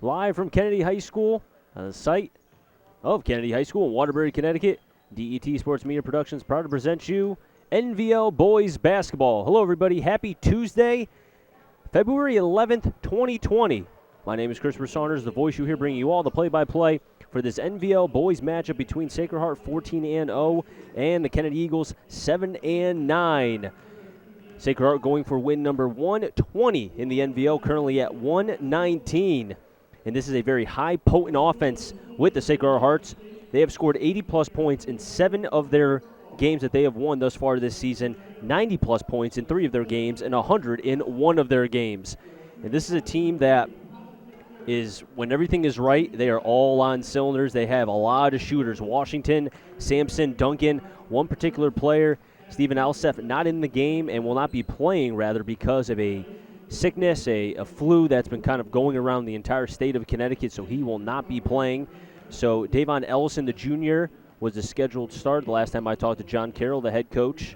live from Kennedy High School, on the site of Kennedy High School in Waterbury, Connecticut. DET Sports Media Productions proud to present you NVL Boys Basketball. Hello, everybody. Happy Tuesday, February 11th, 2020. My name is Christopher Saunders, the voice you hear, bringing you all the play-by-play for this NVL Boys matchup between Sacred Heart 14-0 and the Kennedy Eagles 7-9. Sacred Heart going for win number 120 in the NVL, currently at 119. And this is a very high, potent offense with the Sacred Heart Hearts. They have scored 80-plus points in 7 of their games that they have won thus far this season, 90-plus points in 3 of their games, and 100 in 1 of their games. And this is a team that is, when everything is right, they are all on cylinders. They have a lot of shooters. Washington, Sampson, Duncan, one particular player, Stephen Alsef, not in the game and will not be playing, rather, because of a sickness, a flu that's been kind of going around the entire state of Connecticut, so he will not be playing. So Davon Ellison, the junior, was the scheduled start the last time I talked to John Carroll, the head coach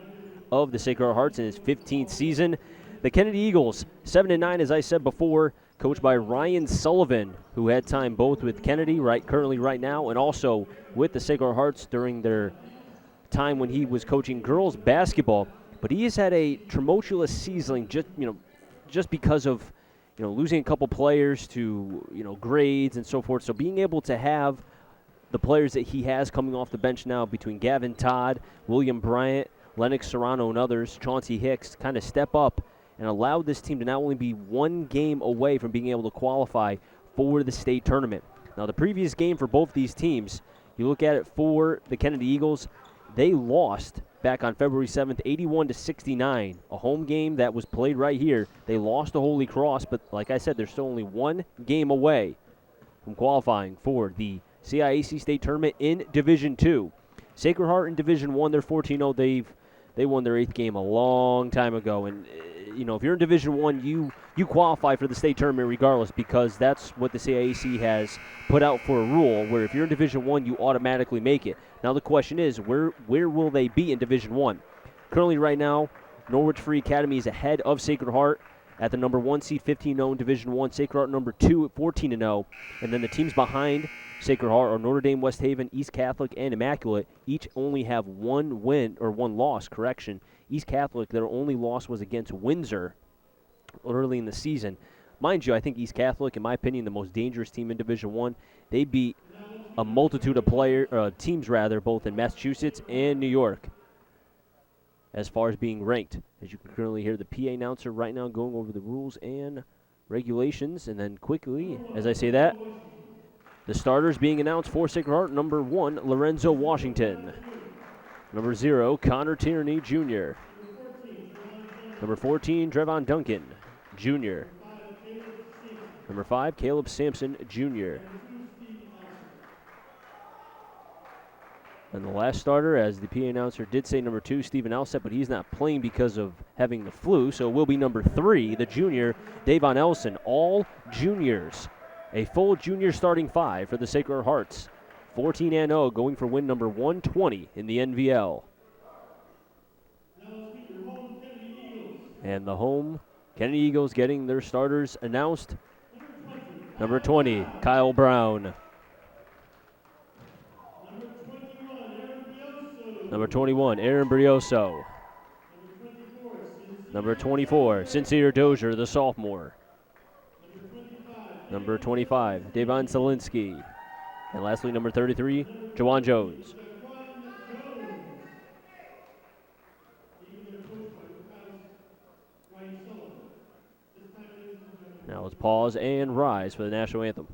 of the Sacred Hearts in his 15th season. The Kennedy Eagles, 7-9, as I said before, coached by Ryan Sullivan, who had time both with Kennedy currently right now and also with the Sacred Hearts during their time when he was coaching girls basketball. But he has had a tumultuous season just because of losing a couple players to grades and so forth. So being able to have the players that he has coming off the bench now between Gavin Todd, William Bryant, Lennox Serrano, and others, Chauncey Hicks, kind of step up and allowed this team to not only be one game away from being able to qualify for the state tournament. Now, the previous game for both these teams, you look at it for the Kennedy Eagles, they lost back on February 7th, 81-69, a home game that was played right here. They lost to Holy Cross, but like I said, they're still only one game away from qualifying for the CIAC State Tournament in Division II. Sacred Heart in Division I, they're 14-0. They won their 8th game a long time ago, and if you're in Division I, you qualify for the state tournament regardless, because that's what the CIAC has put out for a rule, where if you're in Division I, you automatically make it. Now the question is, where will they be in Division I? Currently right now, Norwich Free Academy is ahead of Sacred Heart at the number 1 seed, 15-0 in Division I. Sacred Heart number 2 at 14-0. And then the teams behind Sacred Heart are Notre Dame, West Haven, East Catholic, and Immaculate. Each only have one loss. East Catholic, their only loss was against Windsor early in the season. Mind you, I think East Catholic, in my opinion, the most dangerous team in Division I. They beat a multitude of teams, both in Massachusetts and New York, as far as being ranked. As you can currently hear the PA announcer right now going over the rules and regulations. And then quickly, as I say that, the starters being announced for Sacred Heart: number 1, Lorenzo Washington. Number 0, Connor Tierney, Jr. Number 14, Drevon Duncan, Jr. Number 5, Caleb Sampson, Jr. And the last starter, as the PA announcer did say, number 2, Stephen Alsep, but he's not playing because of having the flu, so it will be number 3, the junior, Davon Ellison. All juniors. A full junior starting 5 for the Sacred Hearts. 14-0, going for win number 120 in the NVL. And the home Kennedy Eagles getting their starters announced. Number 20, Kyle Brown. Number 21, Aaron Brioso. Number 24, Sincere Dozier, the sophomore. Number 25, Davon Zielinski. And lastly, number 33, Jawan Jones. Now let's pause and rise for the national anthem.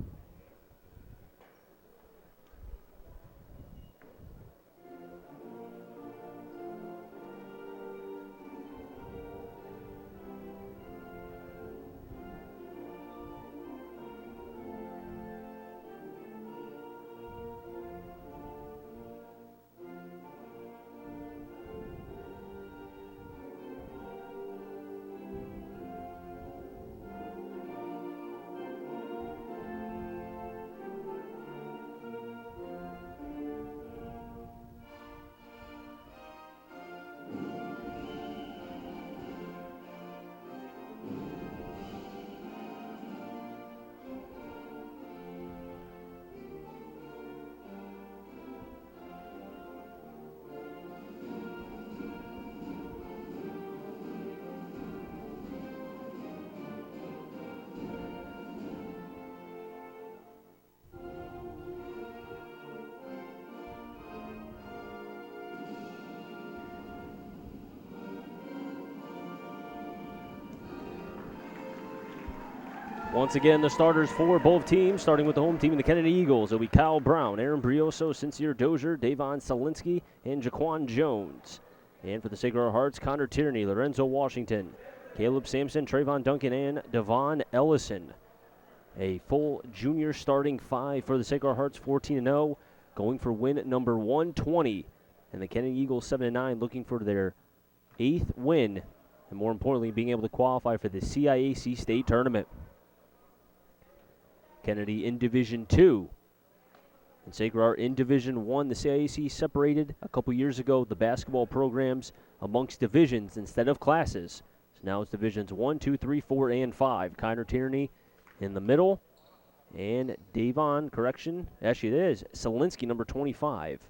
Once again, the starters for both teams, starting with the home team, the Kennedy Eagles. It'll be Kyle Brown, Aaron Brioso, Sincere Dozier, Davon Selinsky, and Jaquan Jones. And for the Sacred Hearts, Connor Tierney, Lorenzo Washington, Caleb Sampson, Trayvon Duncan, and Devon Ellison. A full junior starting five for the Sacred Hearts, 14-0, going for win number 120. And the Kennedy Eagles, 7-9, looking for their 8th win, and more importantly, being able to qualify for the CIAC state tournament. Kennedy in Division 2. And Sacred Heart in Division 1. The CIAC separated a couple years ago the basketball programs amongst divisions instead of classes. So now it's Divisions 1, 2, 3, 4, and 5. Connor Tierney in the middle. And Davon, actually it is, Selinsky, number 25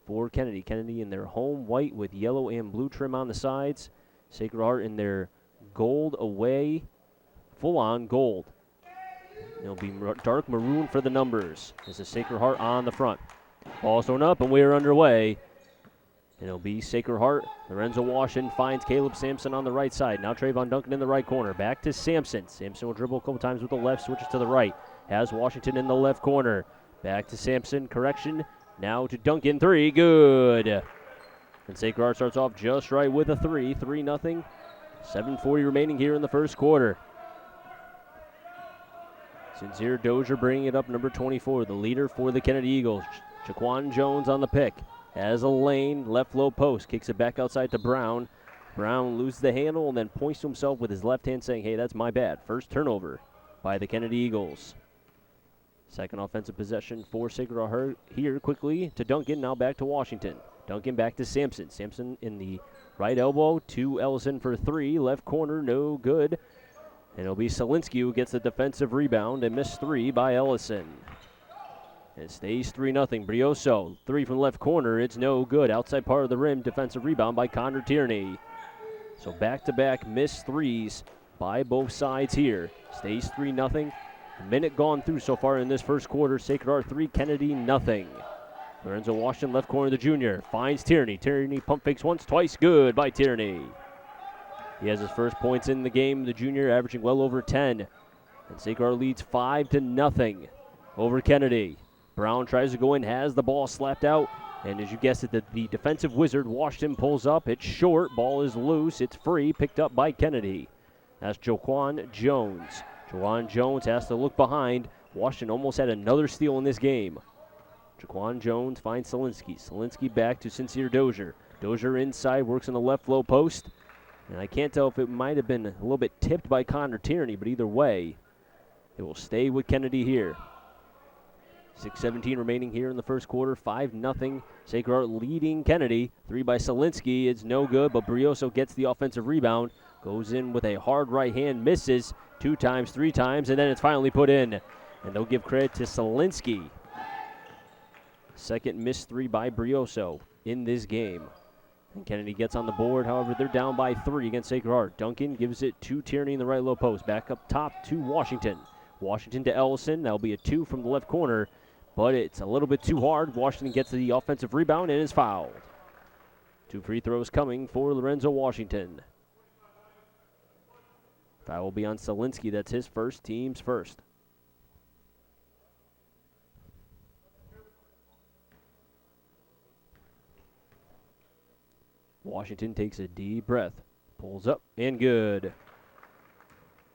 for Kennedy. Kennedy in their home white with yellow and blue trim on the sides. Sacred Heart in their gold away, full-on gold. It'll be dark maroon for the numbers. There's a Sacred Heart on the front. Ball's thrown up, and we are underway. And it'll be Sacred Heart. Lorenzo Washington finds Caleb Sampson on the right side. Now Trayvon Duncan in the right corner. Back to Sampson. Sampson will dribble a couple times with the left, switches to the right. Has Washington in the left corner. Back to Sampson, Now to Duncan, 3, good. And Sacred Heart starts off just right with a 3, 3-0. 7:40 remaining here in the first quarter. Sincere Dozier bringing it up, number 24, the leader for the Kennedy Eagles. Jaquan Jones on the pick. Has a lane, left low post, kicks it back outside to Brown. Brown loses the handle and then points to himself with his left hand saying, hey, that's my bad. First turnover by the Kennedy Eagles. Second offensive possession for Sacred Heart here quickly to Duncan, now back to Washington. Duncan back to Sampson. Sampson in the right elbow to Ellison for 3. Left corner, no good. And it'll be Selinsky who gets the defensive rebound and missed 3 by Ellison. It stays 3-0. Brioso, 3 from left corner. It's no good. Outside part of the rim, defensive rebound by Connor Tierney. So back-to-back missed 3s by both sides here. Stays 3-0. A minute gone through so far in this first quarter. Sacred Heart 3, Kennedy 0. Lorenzo Washington, left corner, the junior, finds Tierney. Tierney pump fakes once, twice, good by Tierney. He has his first points in the game, the junior, averaging well over 10. And Sacred Heart leads 5-0 over Kennedy. Brown tries to go in, has the ball slapped out. And as you guessed it, the defensive wizard, Washington, pulls up. It's short, ball is loose, it's free, picked up by Kennedy. That's Jaquan Jones. Jaquan Jones has to look behind. Washington almost had another steal in this game. Jaquan Jones finds Selinsky. Selinsky back to Sincere Dozier. Dozier inside, works on the left low post. And I can't tell if it might have been a little bit tipped by Connor Tierney, but either way, it will stay with Kennedy here. 6:17 remaining here in the first quarter, 5-0. Sacred Heart leading Kennedy. 3 by Selinsky. It's no good, but Brioso gets the offensive rebound. Goes in with a hard right hand, misses 2 times, 3 times, and then it's finally put in. And they'll give credit to Selinsky. Second missed 3 by Brioso in this game. And Kennedy gets on the board. However, they're down by 3 against Sacred Heart. Duncan gives it to Tierney in the right low post. Back up top to Washington. Washington to Ellison. That'll be a 2 from the left corner, but it's a little bit too hard. Washington gets the offensive rebound and is fouled. 2 free throws coming for Lorenzo Washington. Foul will be on Selinsky. That's his first, team's first. Washington takes a deep breath, pulls up, and good.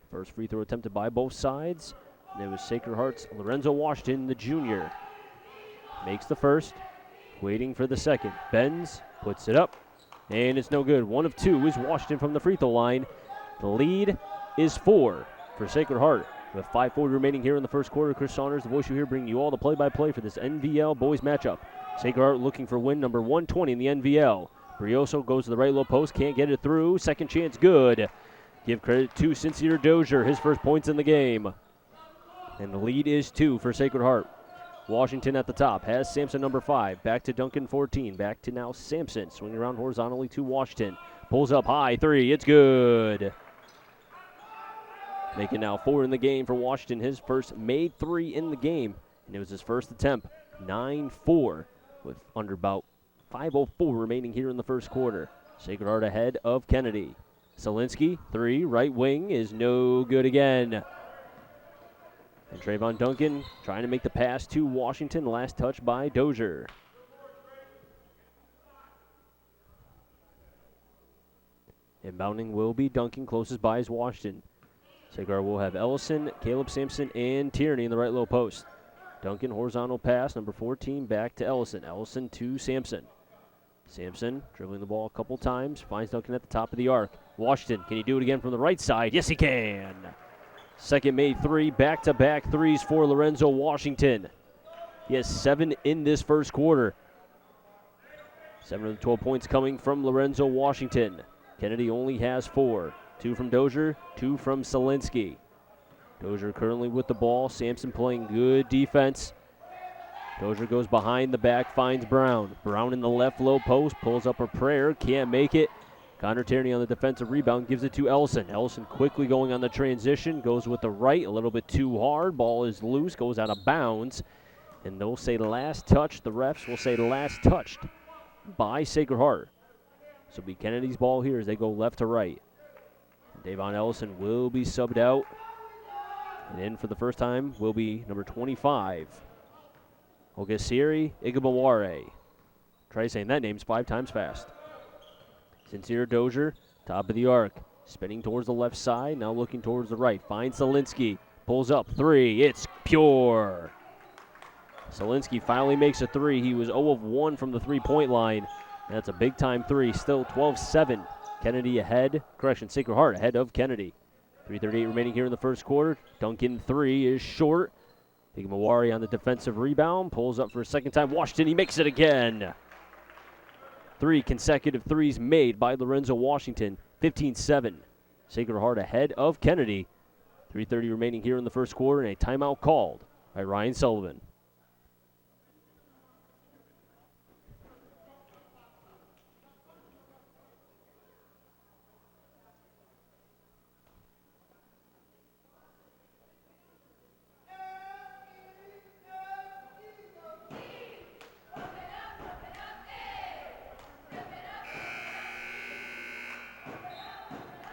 First free throw attempted by both sides. And it was Sacred Heart's Lorenzo Washington, the junior. Makes the first, waiting for the second. Bends, puts it up, and it's no good. 1 of 2 is Washington from the free throw line. The lead is 4 for Sacred Heart. With 5:40 remaining here in the first quarter, Chris Saunders, the voice you hear, bringing you all the play-by-play for this NVL boys matchup. Sacred Heart looking for win number 120 in the NVL. Brioso goes to the right low post, can't get it through. Second chance, good. Give credit to Sincere Dozier, his first points in the game. And the lead is 2 for Sacred Heart. Washington at the top has Sampson, number 5. Back to Duncan, 14. Back to now Sampson, swinging around horizontally to Washington. Pulls up high, 3, it's good. Making now 4 in the game for Washington. His first made 3 in the game, and it was his first attempt. 9-4 with under about 5:04 remaining here in the first quarter. Sacred Heart ahead of Kennedy. Selinsky, 3, right wing is no good again. And Trayvon Duncan trying to make the pass to Washington. Last touch by Dozier. Inbounding will be Duncan. Closest by is Washington. Sacred Heart will have Ellison, Caleb Sampson, and Tierney in the right low post. Duncan, horizontal pass, number 14, back to Ellison. Ellison to Sampson. Sampson dribbling the ball a couple times, finds Duncan at the top of the arc. Washington, can he do it again from the right side? Yes, he can. Second made three, back-to-back threes for Lorenzo Washington. He has 7 in this first quarter. 7 of the 12 points coming from Lorenzo Washington. Kennedy only has 4. 2 from Dozier, 2 from Solinsky. Dozier currently with the ball. Sampson playing good defense. Dozier goes behind the back, finds Brown. Brown in the left low post, pulls up a prayer, can't make it. Connor Tierney on the defensive rebound, gives it to Ellison. Ellison quickly going on the transition, goes with the right, a little bit too hard. Ball is loose, goes out of bounds. And they'll say last touch, the refs will say last touched by Sacred Heart. So it'll be Kennedy's ball here as they go left to right. Davon Ellison will be subbed out. And in for the first time will be number 25, Ogasiri Igabaware. Try saying that name's 5 times fast. Sincere Dozier, top of the arc. Spinning towards the left side, now looking towards the right. Finds Solinsky, pulls up 3. It's pure. Solinsky finally makes a 3. He was 0 of 1 from the three-point line. That's a big-time 3. Still 12-7. Kennedy ahead. Correction, Sacred Heart ahead of Kennedy. 3:38 remaining here in the first quarter. Duncan 3 is short. Igmawari on the defensive rebound. Pulls up for a second time. Washington, he makes it again. 3 consecutive threes made by Lorenzo Washington. 15-7. Sacred Heart ahead of Kennedy. 3:30 remaining here in the first quarter, and a timeout called by Ryan Sullivan.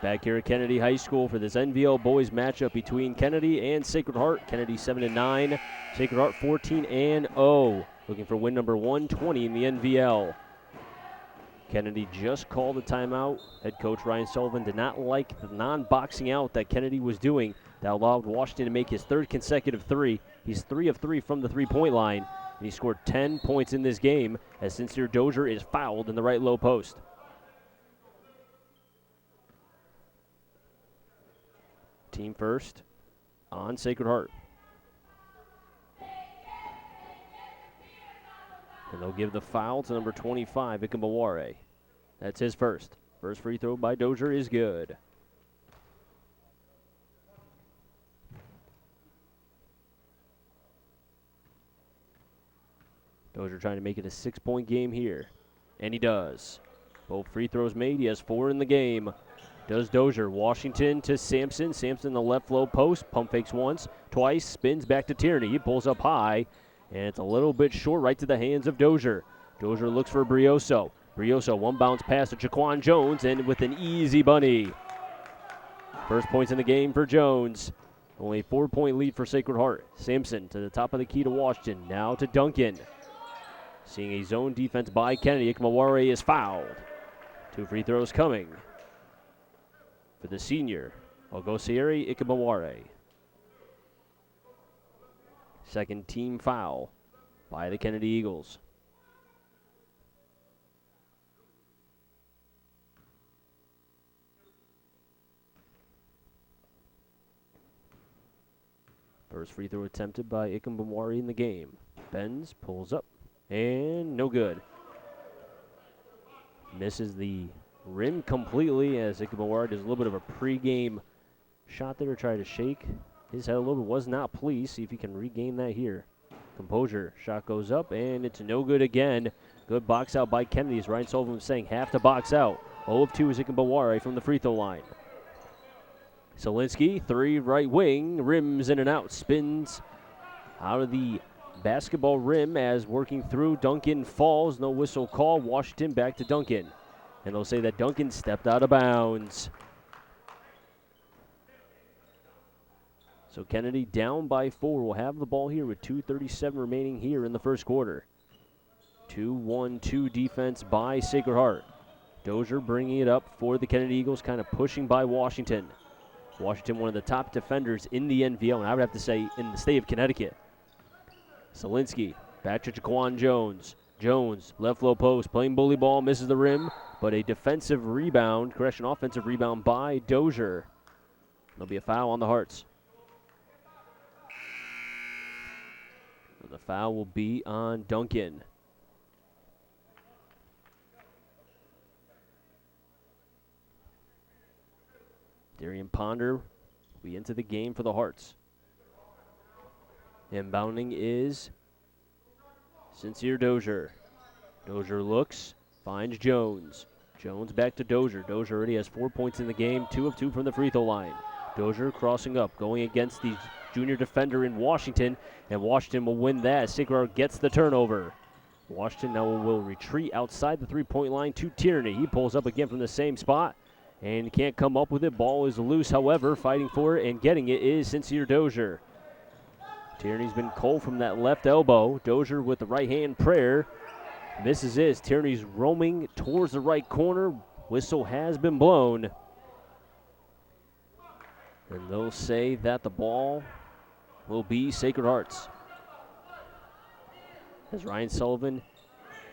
Back here at Kennedy High School for this NVL boys matchup between Kennedy and Sacred Heart. Kennedy 7-9, Sacred Heart 14-0. Looking for win number 120 in the NVL. Kennedy just called a timeout. Head coach Ryan Sullivan did not like the non-boxing out that Kennedy was doing. That allowed Washington to make his 3rd consecutive 3. He's 3 of 3 from the three-point line. And he scored 10 points in this game as Sincere Dozier is fouled in the right low post. Team first on Sacred Heart. And they'll give the foul to number 25, Ikambaware. That's his first. First free throw by Dozier is good. Dozier trying to make it a 6-point game here. And he does. Both free throws made. He has 4 in the game. Does Dozier. Washington to Sampson. Sampson the left low post. Pump fakes once, twice, spins back to Tierney. He pulls up high, and it's a little bit short right to the hands of Dozier. Dozier looks for Brioso. Brioso, one bounce pass to Jaquan Jones, and with an easy bunny. First points in the game for Jones. Only a 4-point lead for Sacred Heart. Sampson to the top of the key to Washington. Now to Duncan. Seeing a zone defense by Kennedy. Ikmaware is fouled. 2 free throws coming for the senior, Ogosieri Ikemaware. Second team foul by the Kennedy Eagles. First free throw attempted by Ikemaware in the game. Bends, pulls up, and no good. Misses the rim completely as Ikemaware does a little bit of a pregame shot there to try to shake his head a little bit. Was not pleased. See if he can regain that here. Composure. Shot goes up, and it's no good again. Good box out by Kennedy, as Ryan Sullivan was saying. Have to box out. 0 of 2 is Ikemaware from the free throw line. Solinsky, 3 right wing, rims in and out. Spins out of the basketball rim as working through. Duncan falls. No whistle call. Washington back to Duncan. And they'll say that Duncan stepped out of bounds. So Kennedy down by 4 will have the ball here with 2:37 remaining here in the first quarter. 2-1-2 defense by Sacred Heart. Dozier bringing it up for the Kennedy Eagles, kind of pushing by Washington. Washington, one of the top defenders in the NVL, and I would have to say in the state of Connecticut. Solinsky, back to Jaquan Jones. Jones, left low post, playing bully ball, misses the rim, but a offensive rebound by Dozier. There'll be a foul on the Hearts. And the foul will be on Duncan. Darian Ponder will be into the game for the Hearts. Inbounding is Sincere Dozier. Dozier looks, finds Jones. Jones back to Dozier. Dozier already has 4 points in the game, 2 of 2 from the free throw line. Dozier crossing up, going against the junior defender in Washington, and Washington will win that. Sacred Heart gets the turnover. Washington now will retreat outside the three-point line to Tierney. He pulls up again from the same spot and can't come up with it. Ball is loose, however, fighting for it and getting it is Sincere Dozier. Tierney's been cold from that left elbow. Dozier with the right hand prayer. Misses it. Tierney's roaming towards the right corner. Whistle has been blown. And they'll say that the ball will be Sacred Hearts. As Ryan Sullivan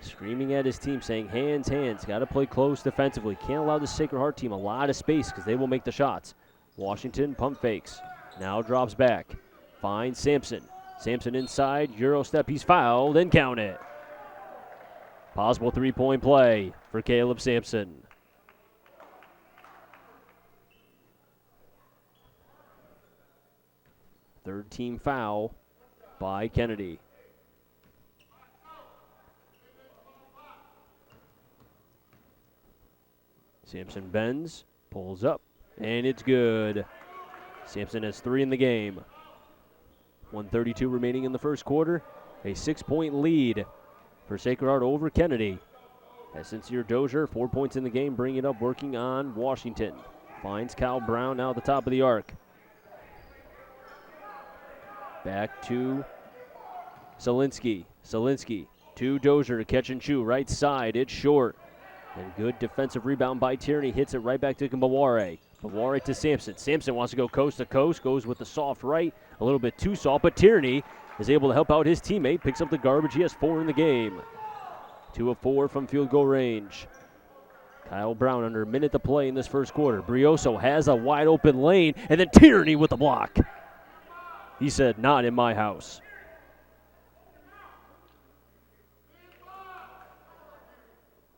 screaming at his team, saying, hands, hands. Got to play close defensively. Can't allow the Sacred Heart team a lot of space because they will make the shots. Washington pump fakes. Now drops back. Finds Sampson. Sampson inside. Euro step. He's fouled and count it. Possible three-point play for Caleb Sampson. Third team foul by Kennedy. Sampson bends, pulls up, and it's good. Sampson has 3 in the game. 1:32 remaining in the first quarter. A 6-point lead for Sacred Heart over Kennedy. As Sincere Dozier, 4 points in the game, bringing it up, working on Washington. Finds Kyle Brown now at the top of the arc. Back to Solinsky. Solinsky to Dozier to catch and shoot. Right side, it's short. And good defensive rebound by Tierney. Hits it right back to Mbaware. Mbaware to Sampson. Sampson wants to go coast to coast. Goes with the soft right. A little bit too soft, but Tierney is able to help out his teammate. Picks up the garbage. He has 4 in the game. 2 of 4 from field goal range. Kyle Brown under a minute to play in this first quarter. Brioso has a wide open lane. And then Tierney with the block. He said, not in my house.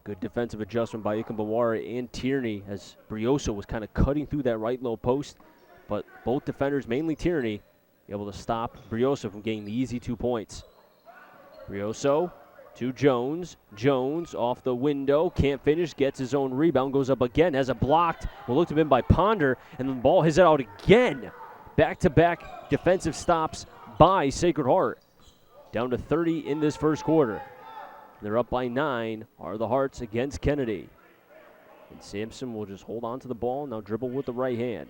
Good defensive adjustment by Mbaware and Tierney as Brioso was kind of cutting through that right low post. But both defenders, mainly Tierney, able to stop Brioso from getting the easy 2 points. Brioso to Jones. Jones off the window, can't finish, gets his own rebound, goes up again, has it blocked. Will look to have been by Ponder, and the ball hits it out again. Back-to-back defensive stops by Sacred Heart. Down to 30 in this first quarter. They're up by 9, are the Hearts against Kennedy. And Sampson will just hold on to the ball, now dribble with the right hand.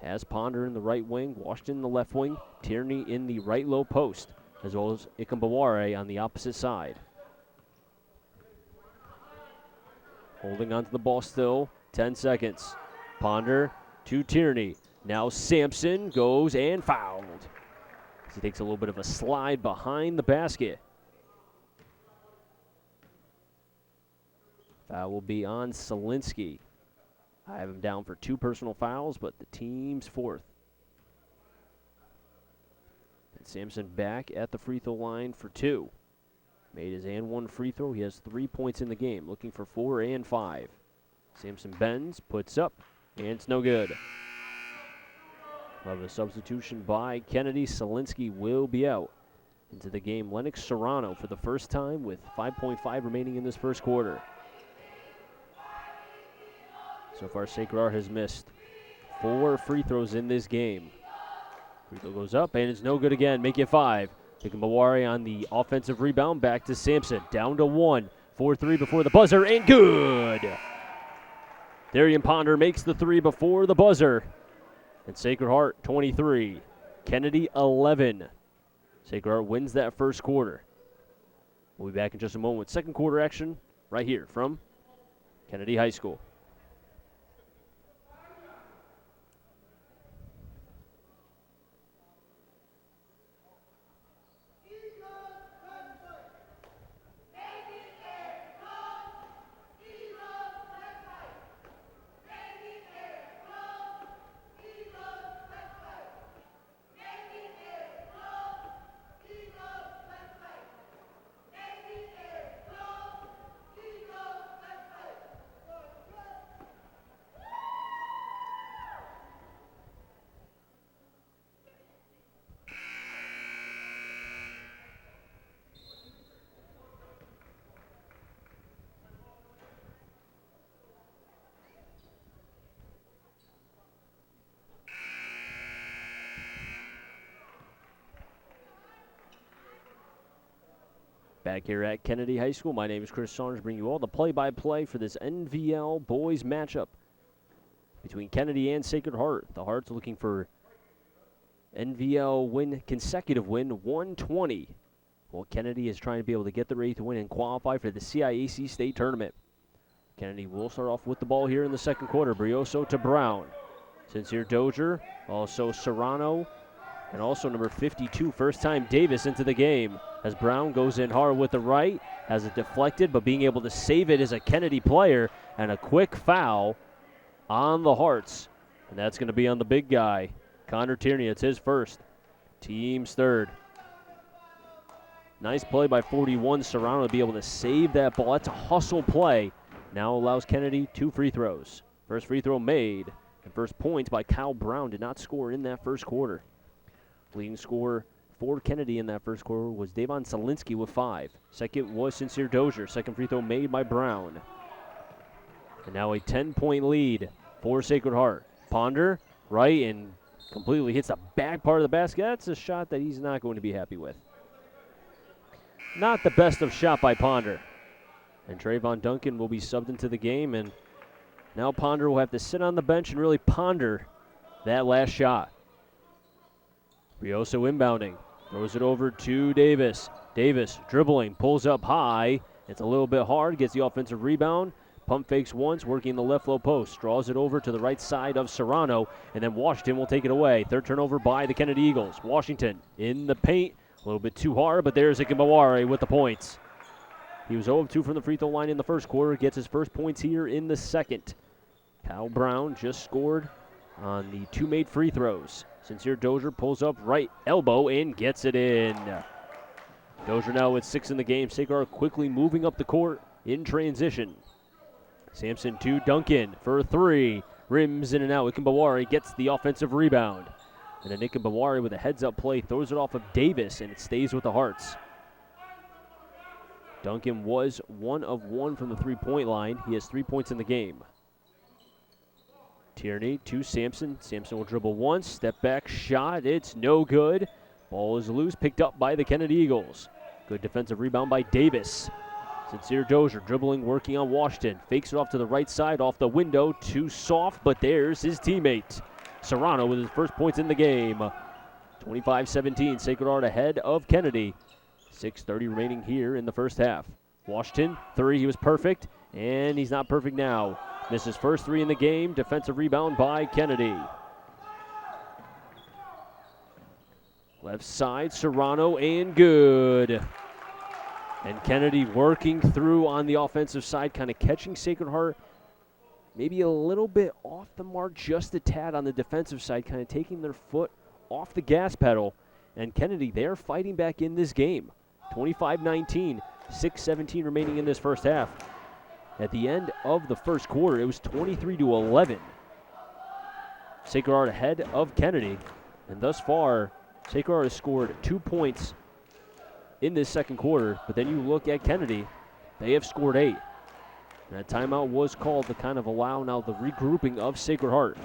Has Ponder in the right wing, Washington in the left wing, Tierney in the right low post, as well as Mbaware on the opposite side. Holding onto the ball still, 10 seconds. Ponder to Tierney. Now Sampson goes and fouled. He takes a little bit of a slide behind the basket. Foul will be on Solinsky. I have him down for 2 personal fouls, but the team's 4th. And Sampson back at the free throw line for 2. Made his and 1 free throw. He has 3 points in the game, looking for 4 and 5. Sampson bends, puts up, and it's no good. We'll have a substitution by Kennedy. Solinsky will be out. Into the game, Lennox Serrano for the first time with 5.5 remaining in this first quarter. So far, Sacred Heart has missed 4 free throws in this game. Free throw goes up, and it's no good again. Make it 5. Mbaware on the offensive rebound. Back to Sampson. Down to 1. 4-3 before the buzzer, and good! Darian Ponder makes the 3 before the buzzer. And Sacred Heart 23, Kennedy 11. Sacred Heart wins that first quarter. We'll be back in just a moment with second quarter action right here from Kennedy High School. Back here at Kennedy High School, my name is Chris Saunders, bringing you all the play-by-play for this NVL boys matchup between Kennedy and Sacred Heart. The Hearts looking for NVL consecutive win, 120. While Kennedy is trying to be able to get their 8th win and qualify for the CIAC State Tournament. Kennedy will start off with the ball here in the second quarter. Brioso to Brown. Sincere Dozier, also Serrano, and also number 52, first-time Davis into the game. As Brown goes in hard with the right, has it deflected, but being able to save it is a Kennedy player, and a quick foul on the Hearts. And that's going to be on the big guy, Connor Tierney. It's his first. Team's third. Nice play by 41, Serrano, to be able to save that ball. That's a hustle play. Now allows Kennedy 2 free throws. First free throw made, and first points by Kyle Brown. Did not score in that first quarter. Leading scorer for Kennedy in that first quarter was Davon Solinsky with 5. Second was Sincere Dozier. Second free throw made by Brown. And now a 10-point lead for Sacred Heart. Ponder, right, and completely hits the back part of the basket. That's a shot that he's not going to be happy with. Not the best of shot by Ponder. And Trayvon Duncan will be subbed into the game, and now Ponder will have to sit on the bench and really ponder that last shot. Brioso inbounding, throws it over to Davis. Davis dribbling, pulls up high. It's a little bit hard, gets the offensive rebound. Pump fakes once, working the left low post. Draws it over to the right side of Serrano, and then Washington will take it away. Third turnover by the Kennedy Eagles. Washington in the paint, a little bit too hard, but there's Ikembaware with the points. He was 0 of 2 from the free throw line in the first quarter, gets his first points here in the second. Kyle Brown just scored on the 2 made free throws. Sincere Dozier pulls up right elbow and gets it in. Dozier now with 6 in the game. Sacred Heart quickly moving up the court in transition. Sampson to Duncan for 3. Rims in and out. Ikembaware gets the offensive rebound. And then Ikembaware with a heads-up play throws it off of Davis, and it stays with the Hearts. Duncan was 1 of 1 from the three-point line. He has 3 points in the game. Tierney to Sampson. Sampson will dribble once. Step back shot. It's no good. Ball is loose. Picked up by the Kennedy Eagles. Good defensive rebound by Davis. Sincere Dozier dribbling, working on Washington. Fakes it off to the right side, off the window. Too soft, but there's his teammate. Serrano with his first points in the game. 25-17. Sacred Heart ahead of Kennedy. 6:30 remaining here in the first half. Washington, 3. He was perfect, and he's not perfect now. Misses first 3 in the game. Defensive rebound by Kennedy. Left side, Serrano, and good. And Kennedy working through on the offensive side, kind of catching Sacred Heart maybe a little bit off the mark, just a tad on the defensive side, kind of taking their foot off the gas pedal. And Kennedy, they're fighting back in this game. 25-19, 6:17 remaining in this first half. At the end of the first quarter, it was 23-11. Sacred Heart ahead of Kennedy. And thus far, Sacred Heart has scored 2 points in this second quarter. But then you look at Kennedy, they have scored 8. And a timeout was called to kind of allow now the regrouping of Sacred Heart.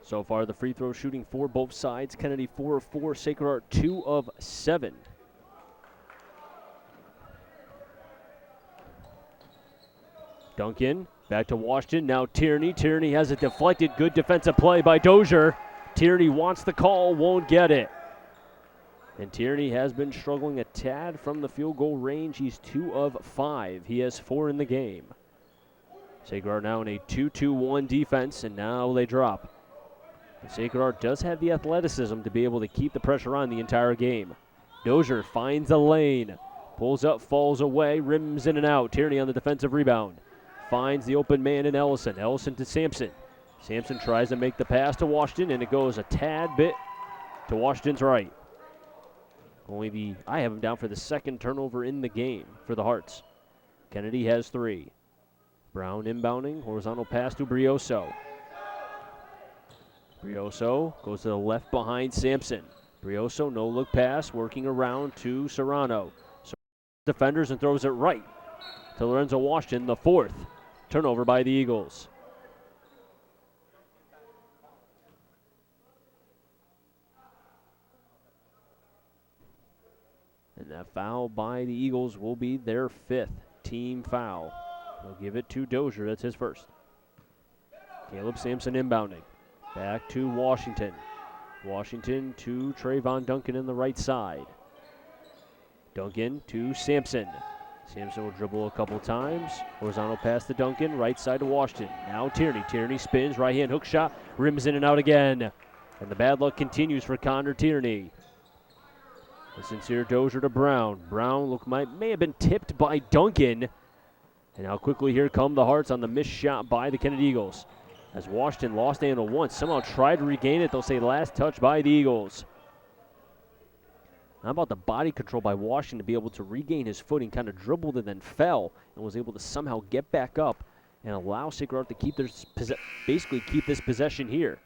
So far, the free throw shooting for both sides. Kennedy 4 of 4, Sacred Heart 2 of 7. Duncan back to Washington. Now Tierney. Tierney has a deflected. Good defensive play by Dozier. Tierney wants the call, won't get it. And Tierney has been struggling a tad from the field goal range. He's 2 of 5. He has 4 in the game. Sacred Heart now in a 2-2-1 defense, and now they drop. Sacred Heart does have the athleticism to be able to keep the pressure on the entire game. Dozier finds a lane. Pulls up, falls away, rims in and out. Tierney on the defensive rebound. Finds the open man in Ellison. Ellison to Sampson. Sampson tries to make the pass to Washington, and it goes a tad bit to Washington's right. I have him down for the second turnover in the game for the Hearts. Kennedy has 3. Brown inbounding, horizontal pass to Brioso. Brioso goes to the left behind Sampson. Brioso, no look pass, working around to Serrano. Defenders and throws it right to Lorenzo Washington, the 4th turnover by the Eagles. And that foul by the Eagles will be their 5th team foul. They'll give it to Dozier. That's his first. Caleb Sampson inbounding. Back to Washington. Washington to Trayvon Duncan in the right side. Duncan to Sampson. Sampson will dribble a couple times. Horizontal pass to Duncan. Right side to Washington. Now Tierney. Tierney spins. Right hand hook shot. Rims in and out again. And the bad luck continues for Connor Tierney. The sincere Dozier to Brown. Brown may have been tipped by Duncan. And now quickly here come the Hearts on the missed shot by the Kennedy Eagles. As Washington lost the handle once, somehow tried to regain it. They'll say last touch by the Eagles. How about the body control by Washington to be able to regain his footing, kind of dribbled and then fell, and was able to somehow get back up and allow Sacred Heart to keep this possession here.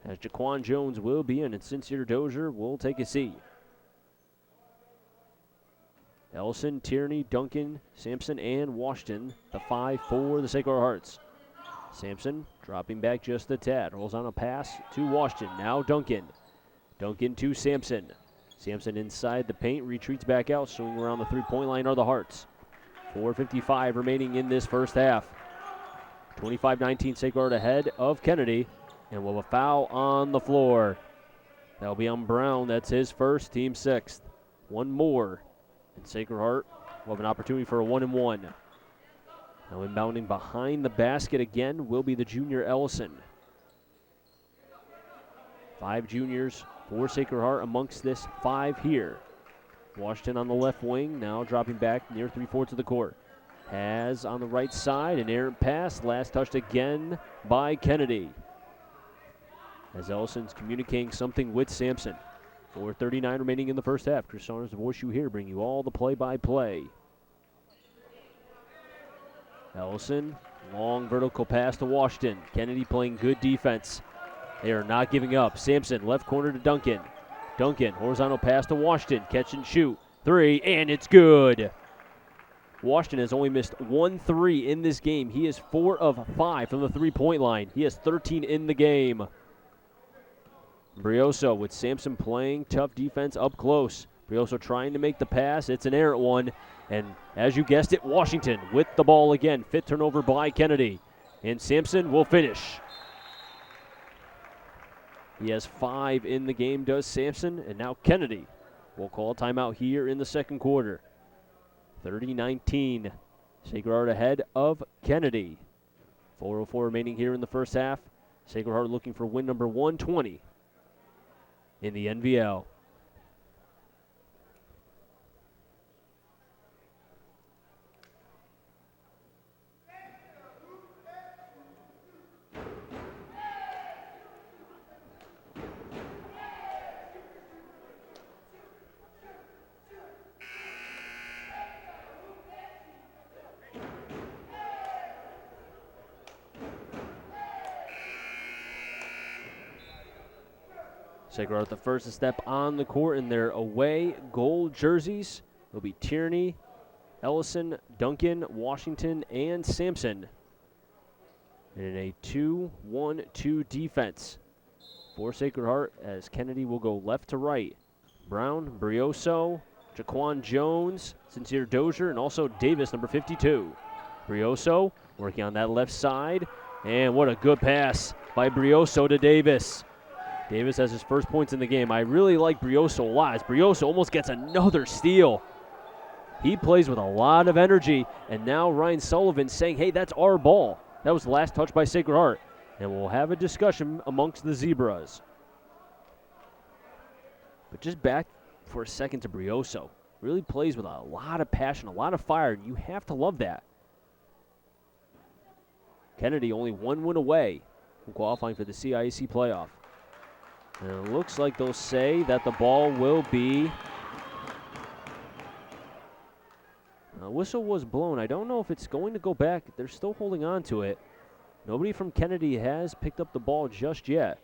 As Jaquan Jones will be in and Sincere Dozier will take a seat. Ellison, Tierney, Duncan, Sampson, and Washington, the 5 for the Sacred Hearts. Sampson dropping back just a tad. Rolls on a pass to Washington. Now Duncan. Duncan to Sampson. Sampson inside the paint, retreats back out. Swinging around the three-point line are the Hearts. 4:55 remaining in this first half. 25-19 Sacred Heart ahead of Kennedy. And we'll have a foul on the floor. That'll be on Brown. That's his first, team 6th. One more. And Sacred Heart will have an opportunity for a 1-and-1. Now inbounding behind the basket again will be the junior Ellison. 5 juniors for Sacred Heart amongst this 5 here. Washington on the left wing, now dropping back near 3/4 of the court. Has on the right side an errant pass, last touched again by Kennedy. As Ellison's communicating something with Sampson. 4:39 remaining in the first half. Chris Saunders, the voice you hear, bring you all the play-by-play. Ellison, long vertical pass to Washington. Kennedy playing good defense. They are not giving up. Sampson, left corner to Duncan. Duncan, horizontal pass to Washington. Catch and shoot. 3, and it's good. Washington has only missed 1 3 in this game. He is 4 of 5 from the three-point line. He has 13 in the game. Brioso with Sampson playing tough defense up close. Brioso trying to make the pass. It's an errant one. And as you guessed it, Washington with the ball again. 5th turnover by Kennedy. And Sampson will finish. He has 5 in the game, does Sampson. And now Kennedy will call a timeout here in the second quarter. 30-19. Sacred Heart ahead of Kennedy. 4:04 remaining here in the first half. Sacred Heart looking for win number 120 in the NVL. Sacred Heart the first to step on the court in their away gold jerseys. It'll be Tierney, Ellison, Duncan, Washington, and Sampson. in a 2-1-2 defense for Sacred Heart as Kennedy will go left to right. Brown, Brioso, Jaquan Jones, Sincere Dozier, and also Davis, number 52. Brioso working on that left side, and what a good pass by Brioso to Davis. Davis has his first points in the game. I really like Brioso a lot as Brioso almost gets another steal. He plays with a lot of energy, and now Ryan Sullivan saying, hey, that's our ball. That was the last touch by Sacred Heart, and we'll have a discussion amongst the Zebras. But just back for a second to Brioso. Really plays with a lot of passion, a lot of fire, and you have to love that. Kennedy only one win away from qualifying for the CIAC playoff. And it looks like they'll say that the ball will be... A whistle was blown. I don't know if it's going to go back. They're still holding on to it. Nobody from Kennedy has picked up the ball just yet.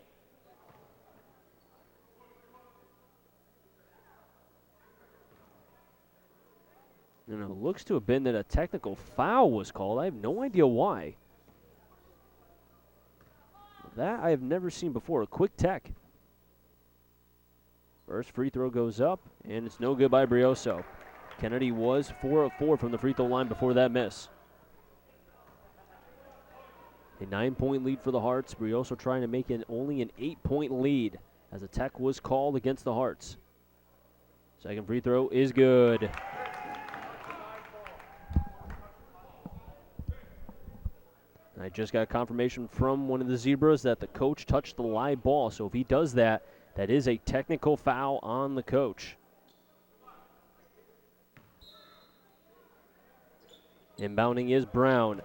And it looks to have been that a technical foul was called. I have no idea why. That I have never seen before. A quick tech. First free throw goes up, and it's no good by Brioso. Kennedy was 4 of 4 from the free throw line before that miss. A 9-point lead for the Hearts. Brioso trying to make it only an 8-point lead as a tech was called against the Hearts. Second free throw is good. And I just got confirmation from one of the Zebras that the coach touched the live ball. So if he does that, that is a technical foul on the coach. Inbounding is Brown.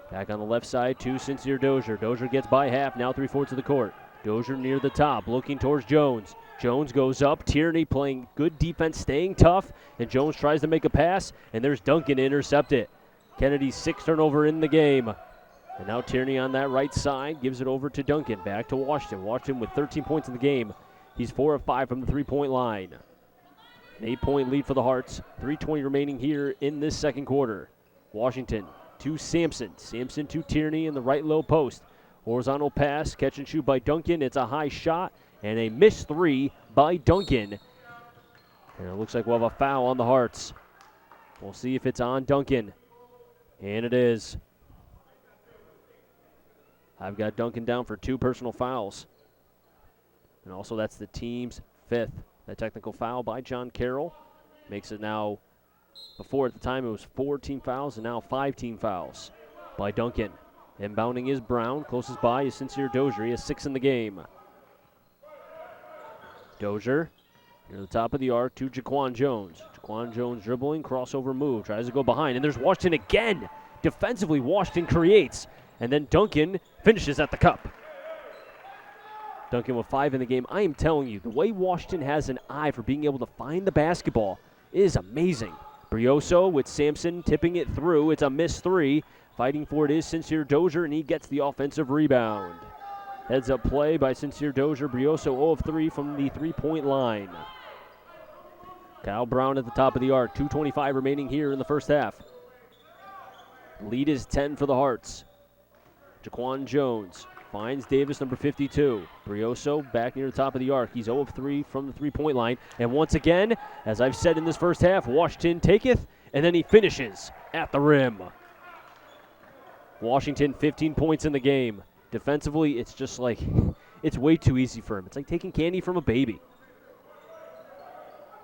Back on the left side to Sincere Dozier. Dozier gets by half, now 3/4 of the court. Dozier near the top, looking towards Jones. Jones goes up. Tierney playing good defense, staying tough. And Jones tries to make a pass, and there's Duncan to intercept it. Kennedy's 6th turnover in the game. And now Tierney on that right side gives it over to Duncan. Back to Washington. Washington with 13 points in the game. He's 4 of 5 from the three-point line. An 8-point lead for the Hearts. 3:20 remaining here in this second quarter. Washington to Sampson. Sampson to Tierney in the right low post. Horizontal pass, catch and shoot by Duncan. It's a high shot and a missed 3 by Duncan. And it looks like we'll have a foul on the Hearts. We'll see if it's on Duncan. And it is. I've got Duncan down for 2 personal fouls. And also that's the team's 5th. That technical foul by John Carroll makes it now, before at the time it was 4 team fouls, and now 5 team fouls by Duncan. Inbounding is Brown. Closest by is Sincere Dozier. He has 6 in the game. Dozier near the top of the arc to Jaquan Jones. Jaquan Jones dribbling, crossover move, tries to go behind, and there's Washington again. Defensively, Washington creates, and then Duncan finishes at the cup. Duncan with 5 in the game. I am telling you, the way Washington has an eye for being able to find the basketball is amazing. Brioso with Sampson tipping it through. It's a missed 3. Fighting for it is Sincere Dozier, and he gets the offensive rebound. Heads up play by Sincere Dozier. Brioso 0 of 3 from the three-point line. Kyle Brown at the top of the arc. 2:25 remaining here in the first half. Lead is 10 for the Hearts. Jaquan Jones finds Davis, number 52. Brioso back near the top of the arc. He's 0 of 3 from the three-point line. And once again, as I've said in this first half, Washington taketh, and then he finishes at the rim. Washington 15 points in the game. Defensively, it's just like, it's way too easy for him. It's like taking candy from a baby.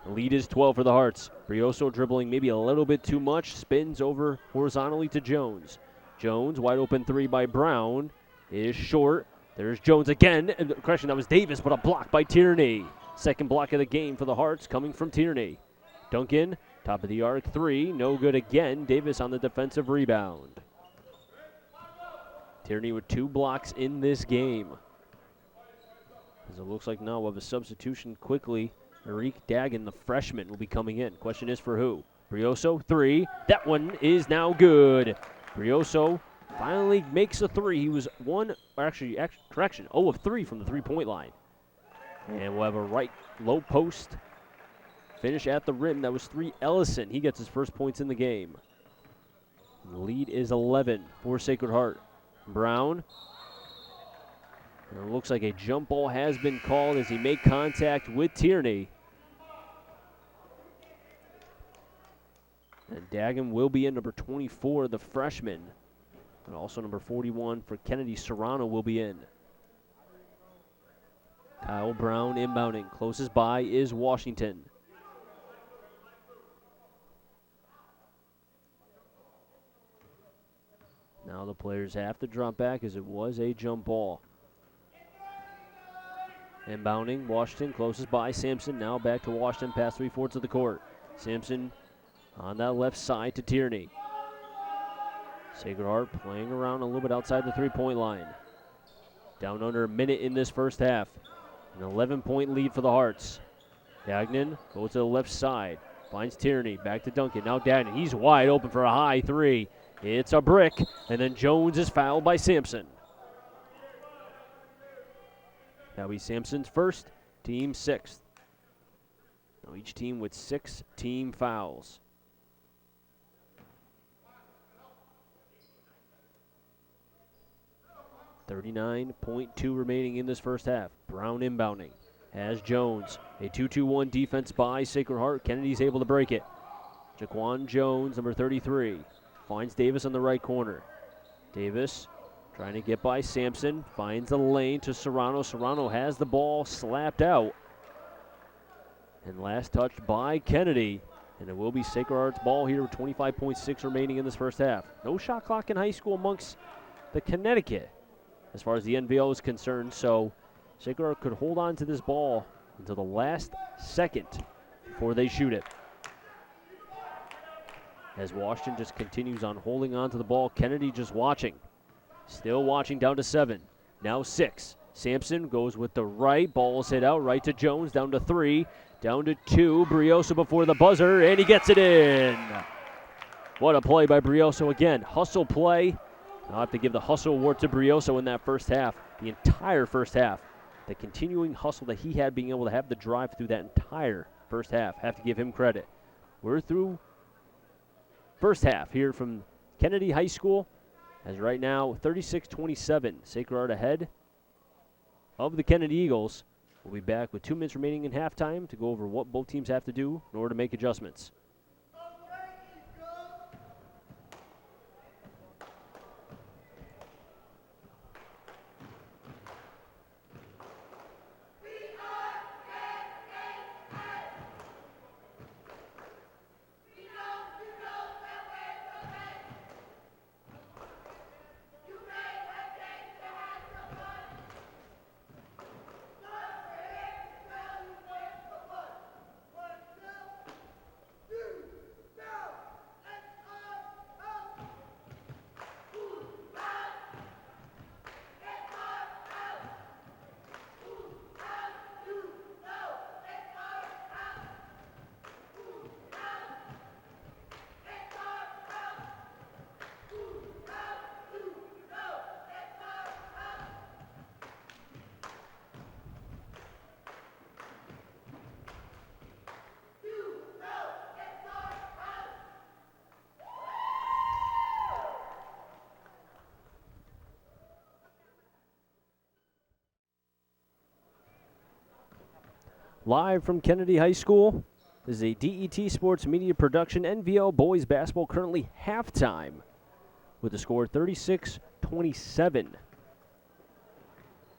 The lead is 12 for the Hearts. Brioso dribbling maybe a little bit too much. Spins over horizontally to Jones. Jones, wide open 3 by Brown, is short. There's Jones again. Correction, that was Davis, but a block by Tierney. Second block of the game for the Hearts coming from Tierney. Duncan, top of the arc 3, no good again. Davis on the defensive rebound. Tierney with 2 blocks in this game. As it looks like now we'll have a substitution quickly. Eric Dagan, the freshman, will be coming in. Question is for who? Brioso, 3. That one is now good. Brioso finally makes a 3. He was 0 of 3 from the three-point line. And we'll have a right low post finish at the rim. That was 3 Ellison. He gets his first points in the game. The lead is 11 for Sacred Heart. Brown. And it looks like a jump ball has been called as he made contact with Tierney. And Dagan will be in, number 24, the freshman. And also number 41 for Kennedy Serrano will be in. Kyle Brown inbounding. Closest by is Washington. Now the players have to drop back as it was a jump ball. Inbounding, Washington, closest by, Sampson. Now back to Washington, past 3/4 of the court. Sampson on that left side to Tierney. Sacred Heart playing around a little bit outside the three-point line. Down under a minute in this first half. An 11-point lead for the Hearts. Dagnan goes to the left side. Finds Tierney. Back to Duncan. Now Dagnan. He's wide open for a high three. It's a brick. And then Jones is fouled by Sampson. That'll be Sampson's first, team sixth. Now each team with 6 team fouls. .2 remaining in this first half. Brown inbounding. Has Jones. A 2-2-1 defense by Sacred Heart. Kennedy's able to break it. Jaquan Jones, number 33. Finds Davis on the right corner. Davis trying to get by Sampson. Finds the lane to Serrano. Serrano has the ball slapped out. And last touch by Kennedy. And it will be Sacred Heart's ball here with 25.6 remaining in this first half. No shot clock in high school amongst the Connecticut as far as the NVL is concerned. So Sacred Heart could hold on to this ball until the last second before they shoot it. As Washington just continues on holding on to the ball. Kennedy just watching. Still watching, down to 7. Now 6. Sampson goes with the right. Ball's hit out right to Jones. Down to 3. Down to 2. Brioso before the buzzer, and he gets it in. What a play by Brioso again. Hustle play. I'll have to give the hustle award to Brioso in that first half. The entire first half. The continuing hustle that he had, being able to have the drive through that entire first half. Have to give him credit. We're through first half here from Kennedy High School. As right now, 36-27, Sacred Heart ahead of the Kennedy Eagles. We'll be back with 2 minutes remaining in halftime to go over what both teams have to do in order to make adjustments. Live from Kennedy High School, this is a DET Sports Media Production. NVL Boys Basketball currently halftime with the score 36-27.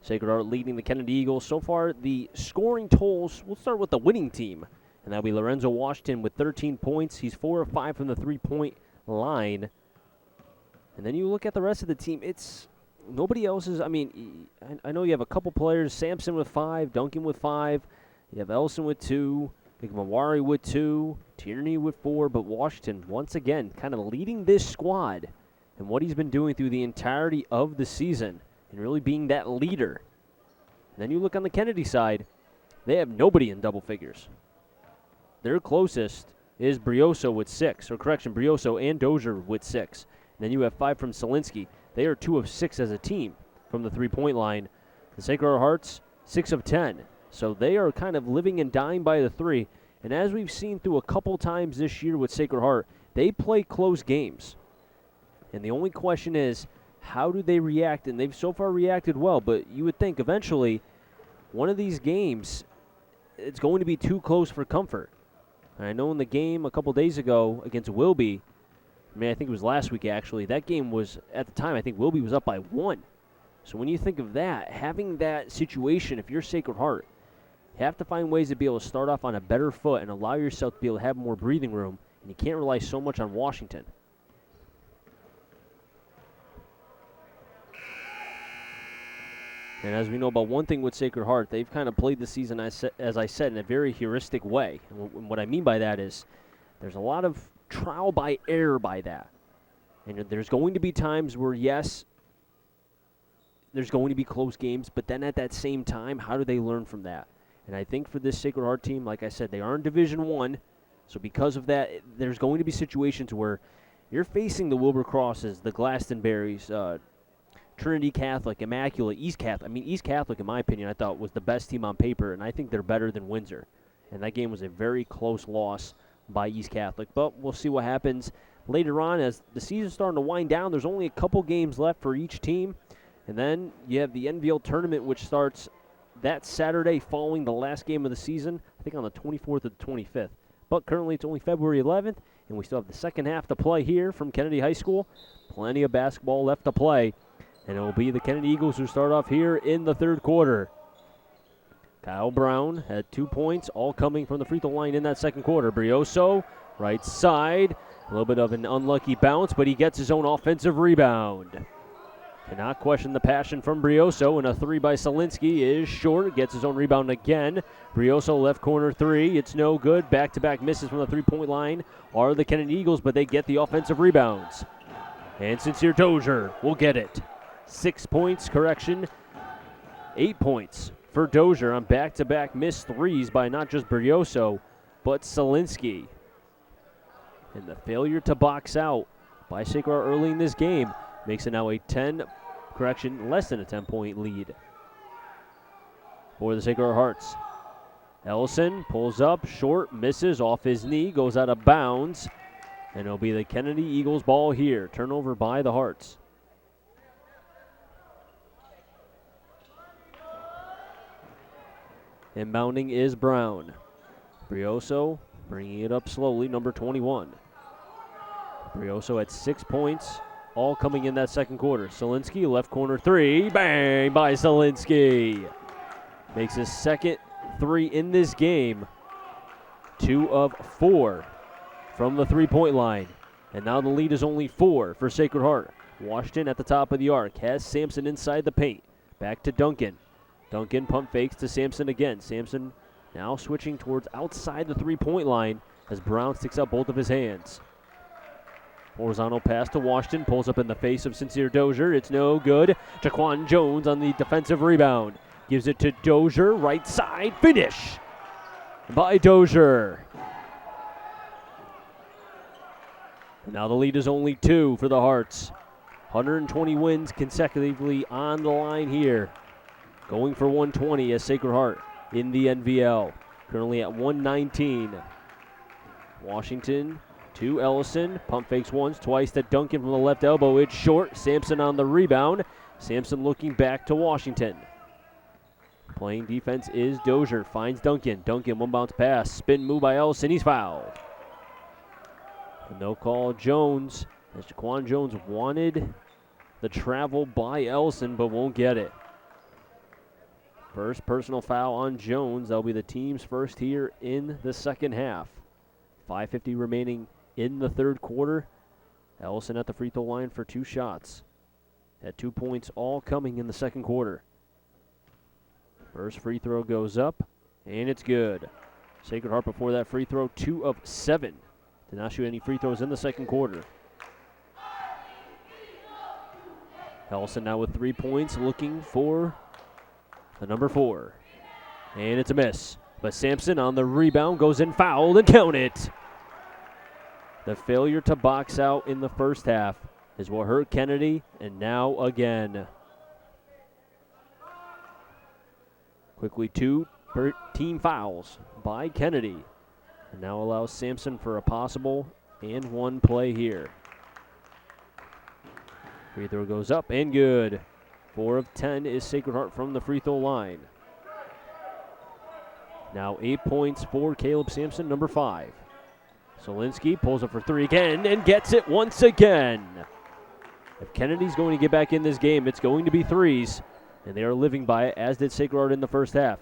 Sacred Heart leading the Kennedy Eagles. So far, the scoring totals, we'll start with the winning team, and that'll be Lorenzo Washington with 13 points. He's 4 of 5 from the three-point line. And then you look at the rest of the team, it's nobody else is, I mean, I know you have a couple players, Sampson with 5, Duncan with 5. You have Ellison with 2, Mawari with 2, Tierney with 4, but Washington, once again, kind of leading this squad and what he's been doing through the entirety of the season and really being that leader. And then you look on the Kennedy side, they have nobody in double figures. Their closest is Brioso with 6, Brioso and Dozier with 6. And then you have 5 from Solinsky. They are 2 of 6 as a team from the three-point line. The Sacred Hearts, 6 of 10. So they are kind of living and dying by the 3. And as we've seen through a couple times this year with Sacred Heart, they play close games. And the only question is, How do they react? And they've so far reacted well, but you would think eventually one of these games, it's going to be too close for comfort. I know in the game a couple days ago against Wilby, I think it was last week actually, that game was, at the time, I think Wilby was up by 1. So when you think of that, having that situation, if you're Sacred Heart, you have to find ways to be able to start off on a better foot and allow yourself to be able to have more breathing room, and you can't rely so much on Washington. And as we know about one thing with Sacred Heart, they've kind of played the season, as I said, in a very heuristic way. And what I mean by that is there's a lot of trial by error by that. And there's going to be times where, yes, there's going to be close games, but then at that same time, how do they learn from that? And I think for this Sacred Heart team, like I said, they are in Division I, so because of that, there's going to be situations where you're facing the Wilbur Crosses, the Glastonburys, Trinity Catholic, Immaculate, East Catholic. East Catholic, in my opinion, I thought was the best team on paper, and I think they're better than Windsor. And that game was a very close loss by East Catholic. But we'll see what happens later on as the season's starting to wind down. There's only a couple games left for each team. And then you have the NVL tournament, which starts that Saturday following the last game of the season, I think on the 24th or the 25th. But currently it's only February 11th, and we still have the second half to play here from Kennedy High School. Plenty of basketball left to play. And it will be the Kennedy Eagles who start off here in the third quarter. Kyle Brown had 2 points, all coming from the free throw line in that second quarter. Brioso, right side. A little bit of an unlucky bounce, but he gets his own offensive rebound. Cannot question the passion from Brioso, and a 3 by Solinsky is short. Gets his own rebound again. Brioso left corner 3. It's no good. Back-to-back misses from the three-point line are the Kennedy Eagles, but they get the offensive rebounds. And Sincere Dozier will get it. 6 points, correction, 8 points for Dozier on back-to-back missed threes by not just Brioso, but Solinsky. And the failure to box out by Sacred Heart early in this game makes it now a less than a 10-point lead for the Sacred Hearts. Ellison pulls up, short, misses off his knee, goes out of bounds, and it'll be the Kennedy Eagles ball here. Turnover by the Hearts. Inbounding is Brown. Brioso bringing it up slowly, number 21. Brioso at 6 points, all coming in that second quarter. Solinsky, left corner 3, bang by Solinsky. Makes his second 3 in this game. 2 of 4 from the three-point line. And now the lead is only 4 for Sacred Heart. Washington at the top of the arc, has Sampson inside the paint. Back to Duncan. Duncan pump fakes to Sampson again. Sampson now switching towards outside the three-point line as Brown sticks out both of his hands. Horizontal pass to Washington, pulls up in the face of Sincere Dozier. It's no good. Jaquan Jones on the defensive rebound. Gives it to Dozier, right side, finish by Dozier. Now the lead is only 2 for the Hearts. 120 wins consecutively on the line here. Going for 120 as Sacred Heart in the NVL. Currently at 119. Washington to Ellison. Pump fakes once, twice to Duncan from the left elbow. It's short. Sampson on the rebound. Sampson looking back to Washington. Playing defense is Dozier. Finds Duncan. Duncan one bounce pass. Spin move by Ellison. He's fouled. And they'll call Jones as Jaquan Jones wanted the travel by Ellison but won't get it. First personal foul on Jones. That'll be the team's first here in the second half. 5:50 remaining in the third quarter. Ellison at the free throw line for 2 shots. Had 2 points all coming in the second quarter. First free throw goes up, and it's good. Sacred Heart before that free throw, 2 of 7. Did not shoot any free throws in the second quarter. Ellison now with 3 points, looking for the number 4. And it's a miss. But Sampson on the rebound goes in fouled and count it. The failure to box out in the first half is what hurt Kennedy, and now again. Quickly 2 team fouls by Kennedy. And now allows Sampson for a possible and 1 play here. Free throw goes up and good. 4 of 10 is Sacred Heart from the free throw line. Now 8 points for Caleb Sampson, number 5. Solinsky pulls up for 3 again and gets it once again. If Kennedy's going to get back in this game, it's going to be threes, and they are living by it, as did Sacred Heart in the first half.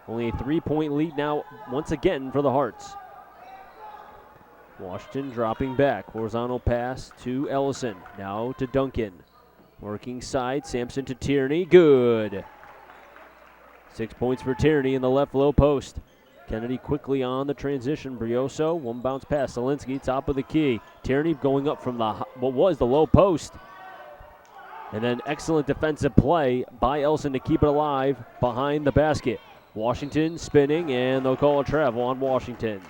Only a 3-point lead now once again for the Hearts. Washington dropping back. Horizontal pass to Ellison. Now to Duncan. Working side, Sampson to Tierney. Good. 6 points for Tierney in the left low post. Kennedy quickly on the transition. Brioso, one bounce pass. Solinsky, top of the key. Tierney going up from what was the low post. And then excellent defensive play by Ellison to keep it alive behind the basket. Washington spinning, and they'll call a travel on Washington.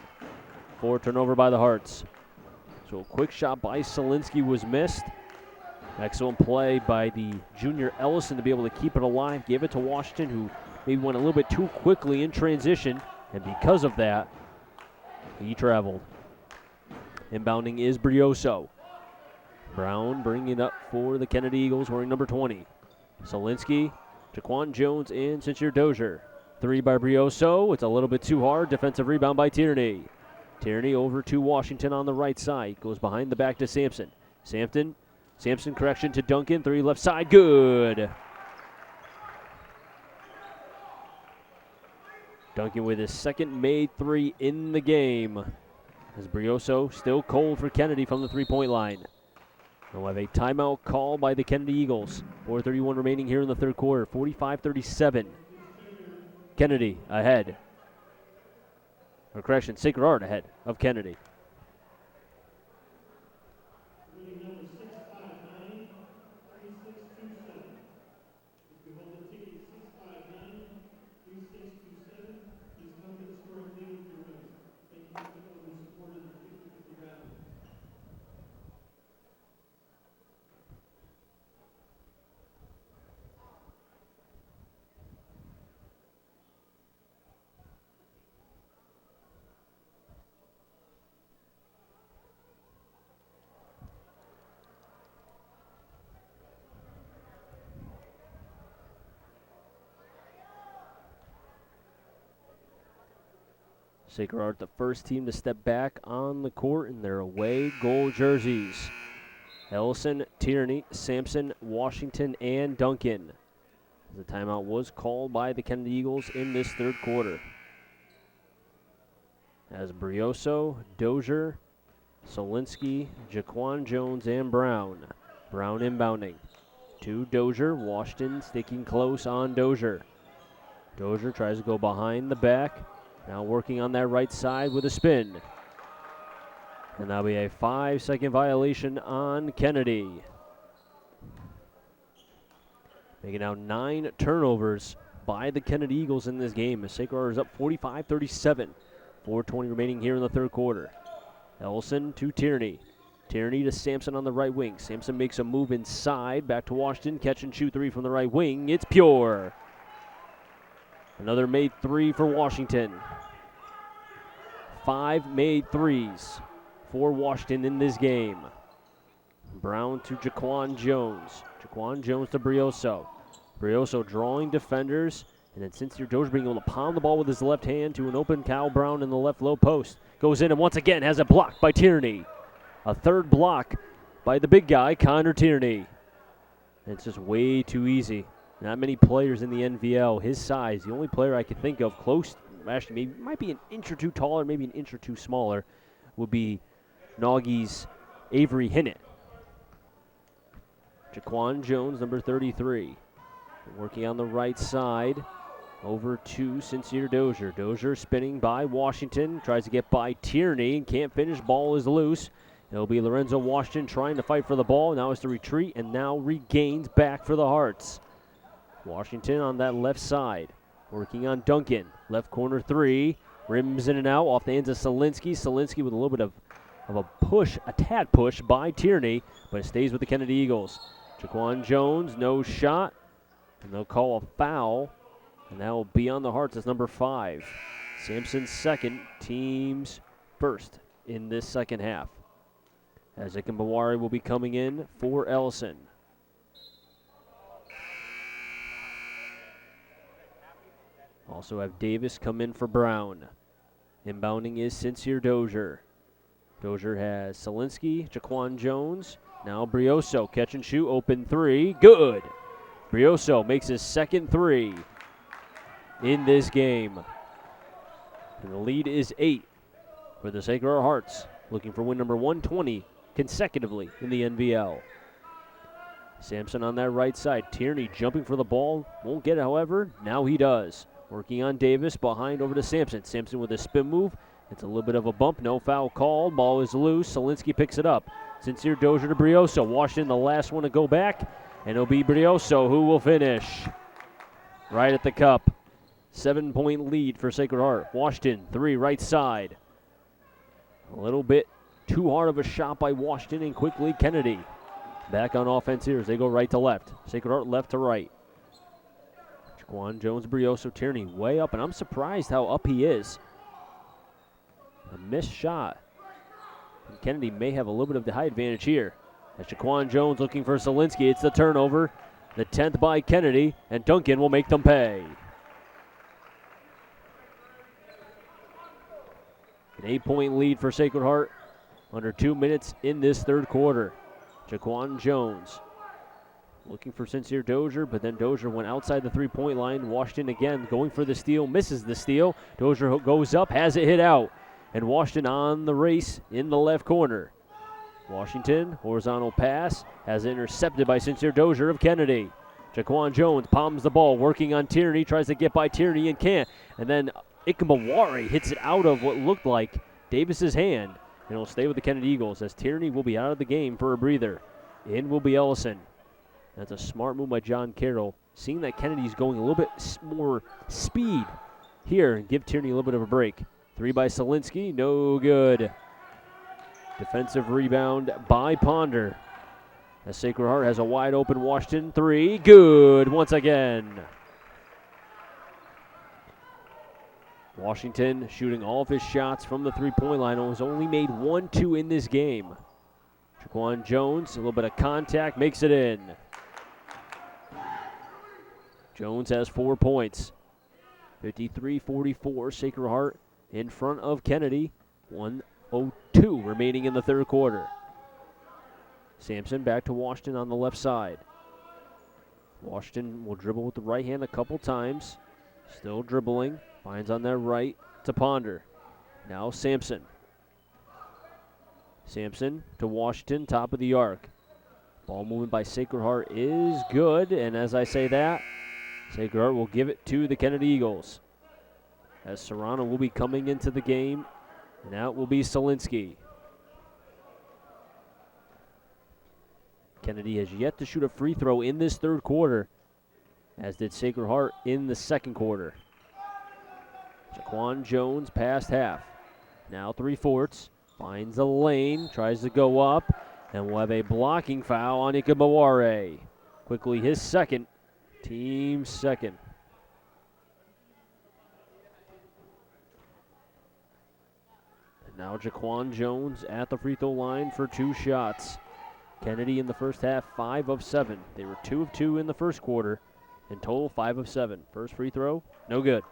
4 turnover by the Hearts. So a quick shot by Solinsky was missed. Excellent play by the junior Ellison to be able to keep it alive. Gave it to Washington, who maybe went a little bit too quickly in transition. And because of that, he traveled. Inbounding is Brioso. Brown bringing it up for the Kennedy Eagles, wearing number 20. Solinsky, Jaquan Jones, and Sincere Dozier. 3 by Brioso. It's a little bit too hard. Defensive rebound by Tierney. Tierney over to Washington on the right side. Goes behind the back to Sampson. Sampson correction to Duncan. 3 left side. Good. Duncan with his second made 3 in the game. As Brioso still cold for Kennedy from the 3-point line. We'll have a timeout call by the Kennedy Eagles. 4:31 remaining here in the third quarter. 45-37. Kennedy ahead. Or correction, Sacred Heart ahead of Kennedy. Sacred Heart, the first team to step back on the court in their away goal jerseys. Ellison, Tierney, Sampson, Washington, and Duncan. The timeout was called by the Kennedy Eagles in this third quarter. As Brioso, Dozier, Solinsky, Jaquan Jones, and Brown. Brown inbounding. To Dozier, Washington sticking close on Dozier. Dozier tries to go behind the back. Now working on that right side with a spin. And that'll be a 5-second violation on Kennedy. Making now 9 turnovers by the Kennedy Eagles in this game. As Sacred Heart is up 45-37. 4:20 remaining here in the third quarter. Ellison to Tierney. Tierney to Sampson on the right wing. Sampson makes a move inside. Back to Washington. Catch and shoot 3 from the right wing. It's pure. Another made 3 for Washington. 5 made 3s for Washington in this game. Brown to Jaquan Jones. Jaquan Jones to Brioso. Brioso drawing defenders. And then Sincere Dozier being able to pound the ball with his left hand to an open Kyle Brown in the left low post. Goes in and once again has it blocked by Tierney. A third block by the big guy, Connor Tierney. And it's just way too easy. Not many players in the NVL his size. The only player I could think of close, actually maybe might be an inch or two taller, maybe an inch or two smaller, would be Naugie's Avery Hinnett. Jaquan Jones, number 33. Working on the right side. Over to Sincere Dozier. Dozier spinning by Washington. Tries to get by Tierney. Can't finish. Ball is loose. It'll be Lorenzo Washington trying to fight for the ball. Now it's to retreat and now regains back for the Hearts. Washington on that left side. Working on Duncan. Left corner 3. Rims in and out off the hands of Solinsky. Solinsky with a little bit of a push, a tad push by Tierney, but it stays with the Kennedy Eagles. Jaquan Jones, no shot. And they'll call a foul. And that will be on the Hearts as number 5. Sampson's second, team's first in this second half. As Ikumbawari will be coming in for Ellison. Also have Davis come in for Brown. Inbounding is Sincere Dozier. Dozier has Solinsky, Jaquan Jones. Now Brioso, catch and shoot, open three, good. Brioso makes his second three in this game. And the lead is 8 for the Sacred Heart Hearts, looking for win number 120 consecutively in the NVL. Sampson on that right side. Tierney jumping for the ball. Won't get it, however. Now he does. Working on Davis. Behind over to Sampson. Sampson with a spin move. It's a little bit of a bump. No foul called. Ball is loose. Solinsky picks it up. Sincere Dozier to Brioso. Washington, the last one to go back. And it'll be Brioso who will finish right at the cup. 7-point lead for Sacred Heart. Washington, 3 right side. A little bit too hard of a shot by Washington, and quickly Kennedy back on offense here as they go right to left. Sacred Heart left to right. Jaquan Jones, Brioso, Tierney way up, and I'm surprised how up he is. A missed shot. And Kennedy may have a little bit of the high advantage here. As Jaquan Jones looking for Solinsky. It's the turnover. The 10th by Kennedy, and Duncan will make them pay. An 8-point lead for Sacred Heart. Under 2 minutes in this third quarter. Jaquan Jones looking for Sincere Dozier, but then Dozier went outside the three-point line. Washington again going for the steal, misses the steal. Dozier goes up, has it hit out. And Washington on the race in the left corner. Washington, horizontal pass, has it intercepted by Sincere Dozier of Kennedy. Jaquan Jones palms the ball, working on Tierney, tries to get by Tierney and can't. And then Ikamaware hits it out of what looked like Davis's hand. And it'll stay with the Kennedy Eagles as Tierney will be out of the game for a breather. In will be Ellison. That's a smart move by John Carroll. Seeing that Kennedy's going a little bit more speed here and give Tierney a little bit of a break. 3 by Solinsky, no good. Defensive rebound by Ponder. As Sacred Heart has a wide open Washington 3, good once again. Washington shooting all of his shots from the three-point line. Has only made 1-2 in this game. Jaquan Jones, a little bit of contact, makes it in. Jones has 4 points. 53-44, Sacred Heart in front of Kennedy. 1:02 remaining in the third quarter. Sampson back to Washington on the left side. Washington will dribble with the right hand a couple times. Still dribbling. Finds on that right to Ponder. Now Sampson. Sampson to Washington, top of the arc. Ball movement by Sacred Heart is good, and as I say that, Sacred Heart will give it to the Kennedy Eagles. As Serrano will be coming into the game, and out will be Solinsky. Kennedy has yet to shoot a free throw in this third quarter, as did Sacred Heart in the second quarter. Jaquan Jones past half. Now 3/4. Finds a lane, tries to go up, and we'll have a blocking foul on Ikamaware. Quickly his second, team second. And now Jaquan Jones at the free throw line for 2 shots. Kennedy in the first half, 5 of 7. They were 2 of 2 in the first quarter. In total, 5 of 7. First free throw, no good.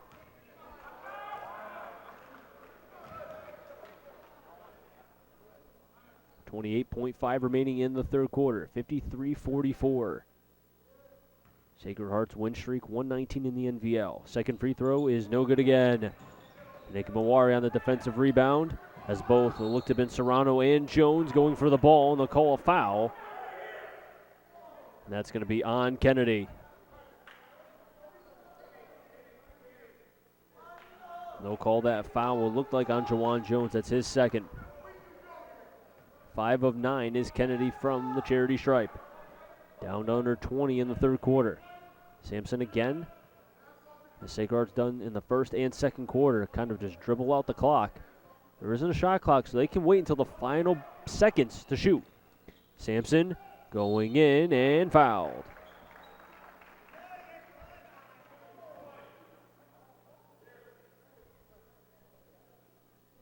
.5 remaining in the third quarter. 53-44. Sacred Heart's win streak, 119 in the NVL. Second free throw is no good again. Nick Mawari on the defensive rebound, as both looked to have been Serrano and Jones going for the ball, and they'll call a foul. And that's going to be on Kennedy. They'll call that foul. It looked like on Jaquan Jones. That's his second. 5 of 9 is Kennedy from the charity stripe. Down to under 20 in the third quarter. Sampson again. The Sacred Heart's done in the first and second quarter. Kind of just dribble out the clock. There isn't a shot clock, so they can wait until the final seconds to shoot. Sampson going in and fouled.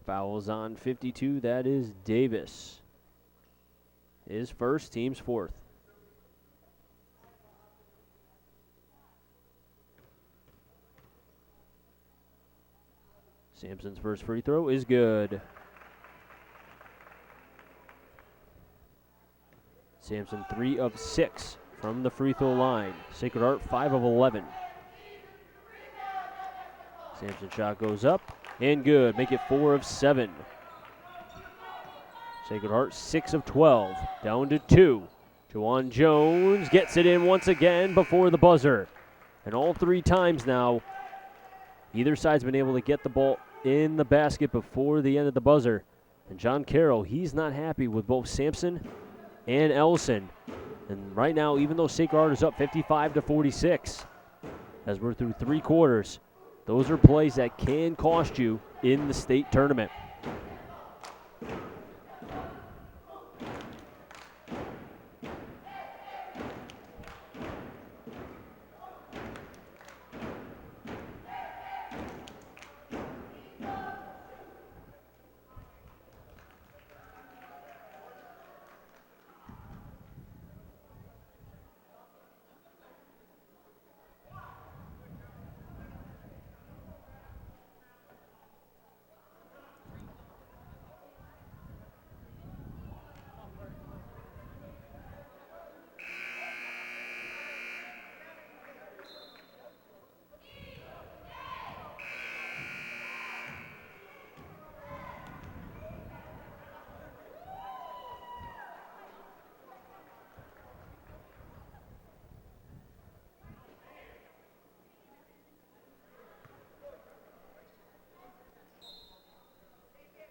Fouls on 52. That is Davis. His first, team's fourth. Sampson's first free throw is good. Sampson 3 of 6 from the free throw line. Sacred Heart 5 of 11. Sampson shot goes up and good. Make it 4 of 7. Sacred Heart 6 of 12. Down to 2. Jawan Jones gets it in once again before the buzzer. And all 3 times now, either side's been able to get the ball in the basket before the end of the buzzer. And John Carroll, he's not happy with both Sampson and Ellison. And right now, even though Sacred Heart is up 55-46, as we're through 3 quarters, those are plays that can cost you in the state tournament.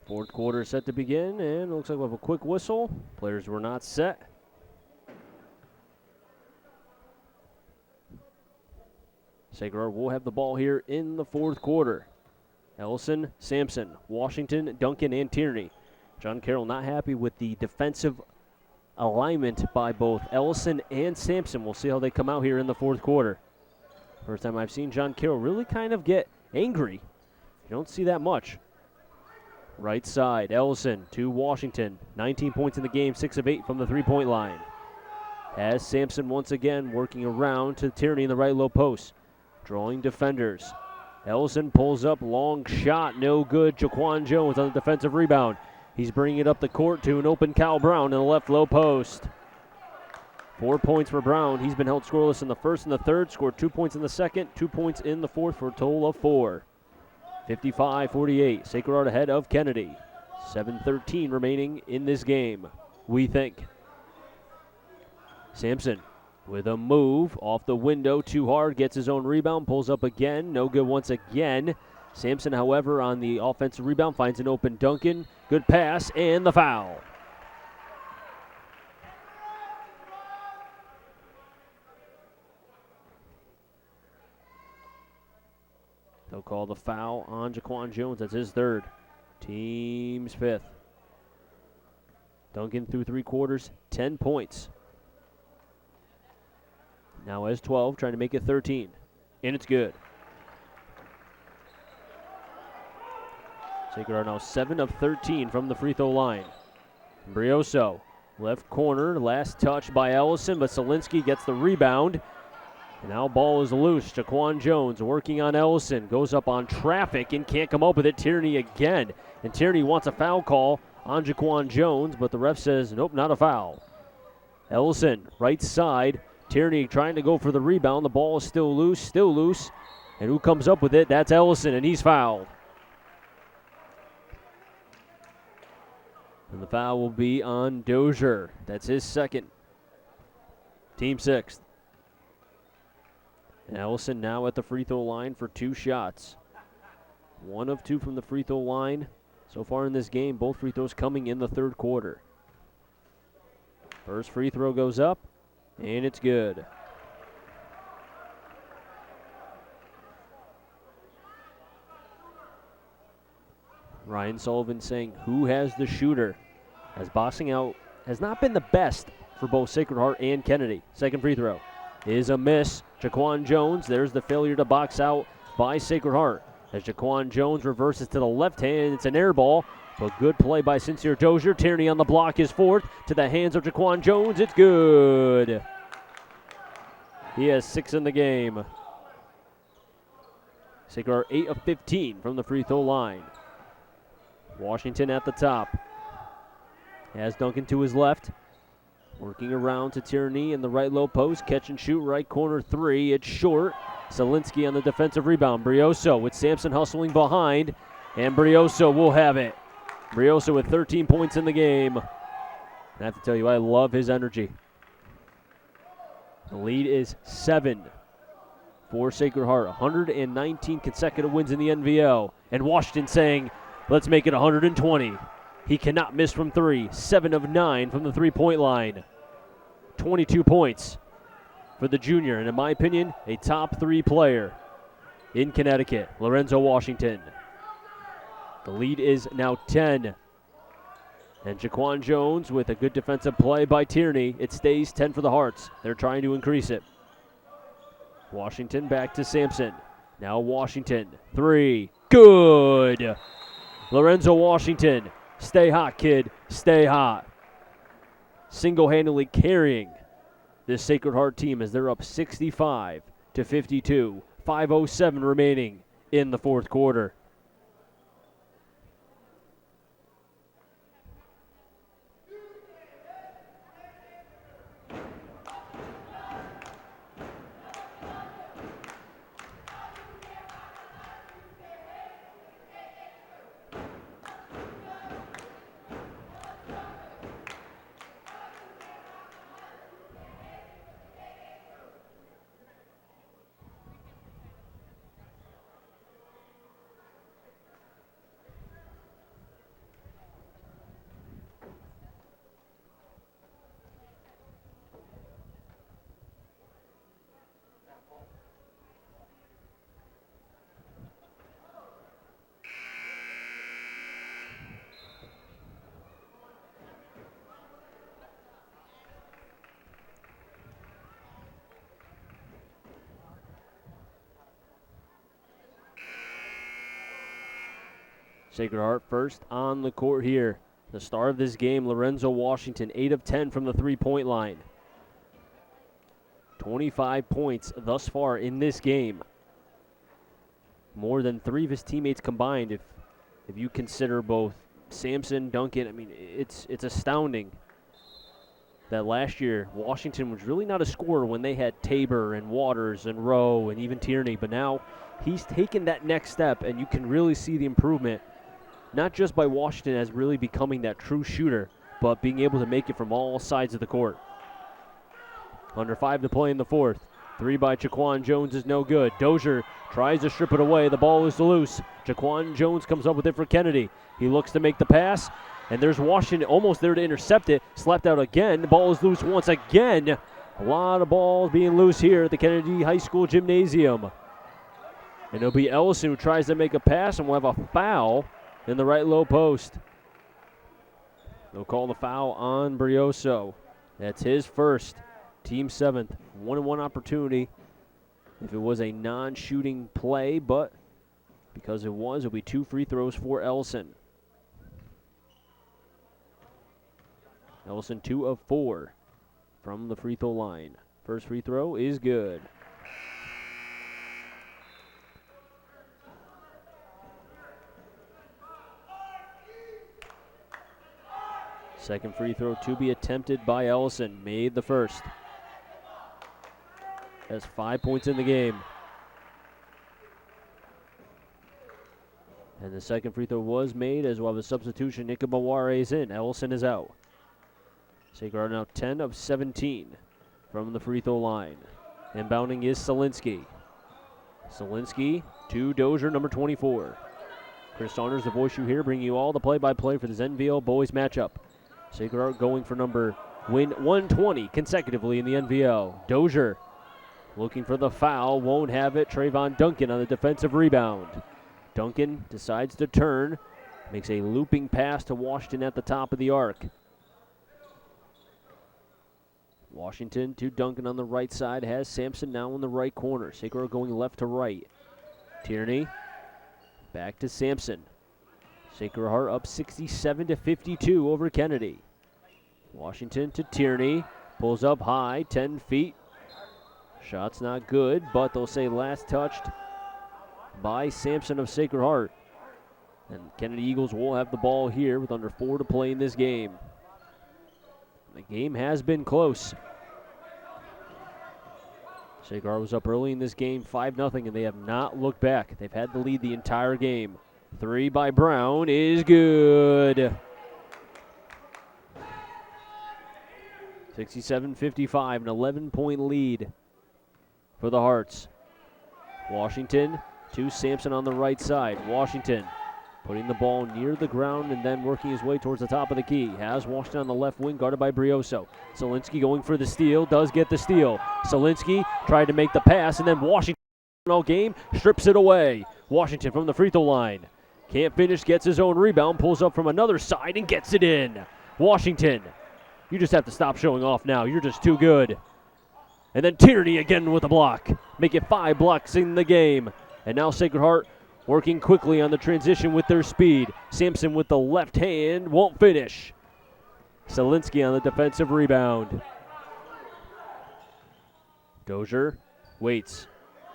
Fourth quarter set to begin, and it looks like we'll have a quick whistle. Players were not set. Sacred Heart will have the ball here in the fourth quarter. Ellison, Sampson, Washington, Duncan, and Tierney. John Carroll not happy with the defensive alignment by both Ellison and Sampson. We'll see how they come out here in the fourth quarter. First time I've seen John Carroll really kind of get angry. You don't see that much. Right side, Ellison to Washington. 19 points in the game, 6 of 8 from the three-point line. As Sampson once again working around to Tierney in the right low post. Drawing defenders. Ellison pulls up, long shot, no good. Jaquan Jones on the defensive rebound. He's bringing it up the court to an open Kyle Brown in the left low post. 4 points for Brown. He's been held scoreless in the first and the third. Scored 2 points in the second, 2 points in the fourth for a total of 4. 55-48, Sacred Heart ahead of Kennedy. 7:13 remaining in this game, we think. Sampson with a move off the window, too hard, gets his own rebound, pulls up again, no good once again. Sampson, however, on the offensive rebound, finds an open Duncan. Good pass, and the foul. They'll call the foul on Jaquan Jones. That's his third. Team's fifth. Duncan through 3 quarters, 10 points. Now has 12, trying to make it 13. And it's good. Sacred Heart now 7 of 13 from the free throw line. Brioso, left corner, last touch by Ellison, but Solinsky gets the rebound. And now ball is loose. Jaquan Jones working on Ellison. Goes up on traffic and can't come up with it. Tierney again. And Tierney wants a foul call on Jaquan Jones, but the ref says, nope, not a foul. Ellison, right side. Tierney trying to go for the rebound. The ball is still loose. And who comes up with it? That's Ellison, and he's fouled. And the foul will be on Dozier. That's his second. Team sixth. And Ellison now at the free throw line for 2 shots. 1 of 2 from the free throw line. So far in this game, both free throws coming in the third quarter. First free throw goes up, and it's good. Ryan Sullivan saying, who has the shooter? As boxing out has not been the best for both Sacred Heart and Kennedy. Second free throw is a miss. Jaquan Jones, there's the failure to box out by Sacred Heart. As Jaquan Jones reverses to the left hand, it's an air ball, but good play by Sincere Dozier. Tierney on the block is fourth to the hands of Jaquan Jones. It's good. He has 6 in the game. Sacred Heart 8 of 15 from the free throw line. Washington at the top. Has Duncan to his left. Working around to Tierney in the right low post. Catch and shoot, right corner three. It's short. Zielinski on the defensive rebound. Brioso with Sampson hustling behind. And Brioso will have it. Brioso with 13 points in the game. I have to tell you, I love his energy. The lead is 7 for Sacred Heart. 119 consecutive wins in the NVL. And Washington saying, let's make it 120. He cannot miss from three. 7 of 9 from the three-point line. 22 points for the junior, and in my opinion, a top 3 player in Connecticut, Lorenzo Washington. The lead is now 10. And Jaquan Jones with a good defensive play by Tierney. It stays 10 for the Hearts. They're trying to increase it. Washington back to Sampson. Now Washington. 3. Good. Lorenzo Washington. Stay hot, kid. Stay hot. Single-handedly carrying this Sacred Heart team as they're up 65-52. 5:07 remaining in the fourth quarter. Sacred Heart first on the court here. The star of this game, Lorenzo Washington, 8 of 10 from the three-point line. 25 points thus far in this game. More than 3 of his teammates combined if you consider both Sampson, Duncan. I mean, it's astounding that last year Washington was really not a scorer when they had Tabor and Waters and Rowe and even Tierney, but now he's taken that next step, and you can really see the improvement, not just by Washington as really becoming that true shooter, but being able to make it from all sides of the court. Under 5 to play in the fourth. 3 by Jaquan Jones is no good. Dozier tries to strip it away. The ball is loose. Jaquan Jones comes up with it for Kennedy. He looks to make the pass, and there's Washington almost there to intercept it. Slapped out again. The ball is loose once again. A lot of balls being loose here at the Kennedy High School Gymnasium. And it'll be Ellison who tries to make a pass, and we'll have a foul in the right low post. They'll call the foul on Brioso. That's his first, team 7th. 1-1 opportunity if it was a non-shooting play, but because it was, it'll be 2 free throws for Ellison. Ellison 2 of 4 from the free throw line. First free throw is good. Second free throw to be attempted by Ellison. Made the first. Has 5 points in the game. And the second free throw was made as well as a substitution. Nikamaware is in. Ellison is out. Sacred Heart now 10 of 17 from the free throw line. Inbounding is Zielinski. Zielinski to Dozier, number 24. Chris Saunders, the voice you hear, bringing you all the play-by-play for this NVL boys matchup. Sacred Heart going for win 120 consecutively in the NVL. Dozier looking for the foul, won't have it. Trayvon Duncan on the defensive rebound. Duncan decides to turn, makes a looping pass to Washington at the top of the arc. Washington to Duncan on the right side, has Sampson now in the right corner. Sacred Heart going left to right. Tierney back to Sampson. Sacred Heart up 67-52 over Kennedy. Washington to Tierney. Pulls up high, 10 feet. Shot's not good, but they'll say last touched by Sampson of Sacred Heart. And Kennedy Eagles will have the ball here with under 4 to play in this game. The game has been close. Sacred Heart was up early in this game, 5-0, and they have not looked back. They've had the lead the entire game. 3 by Brown is good. 67-55, an 11-point lead for the Hearts. Washington to Sampson on the right side. Washington putting the ball near the ground and then working his way towards the top of the key. Has Washington on the left wing, guarded by Brioso. Solinsky going for the steal, does get the steal. Solinsky tried to make the pass, and then Washington all game strips it away. Washington from the free throw line. Can't finish, gets his own rebound, pulls up from another side and gets it in. Washington, you just have to stop showing off now. You're just too good. And then Tierney again with a block. Make it 5 blocks in the game. And now Sacred Heart working quickly on the transition with their speed. Sampson with the left hand, won't finish. Solinsky on the defensive rebound. Dozier waits,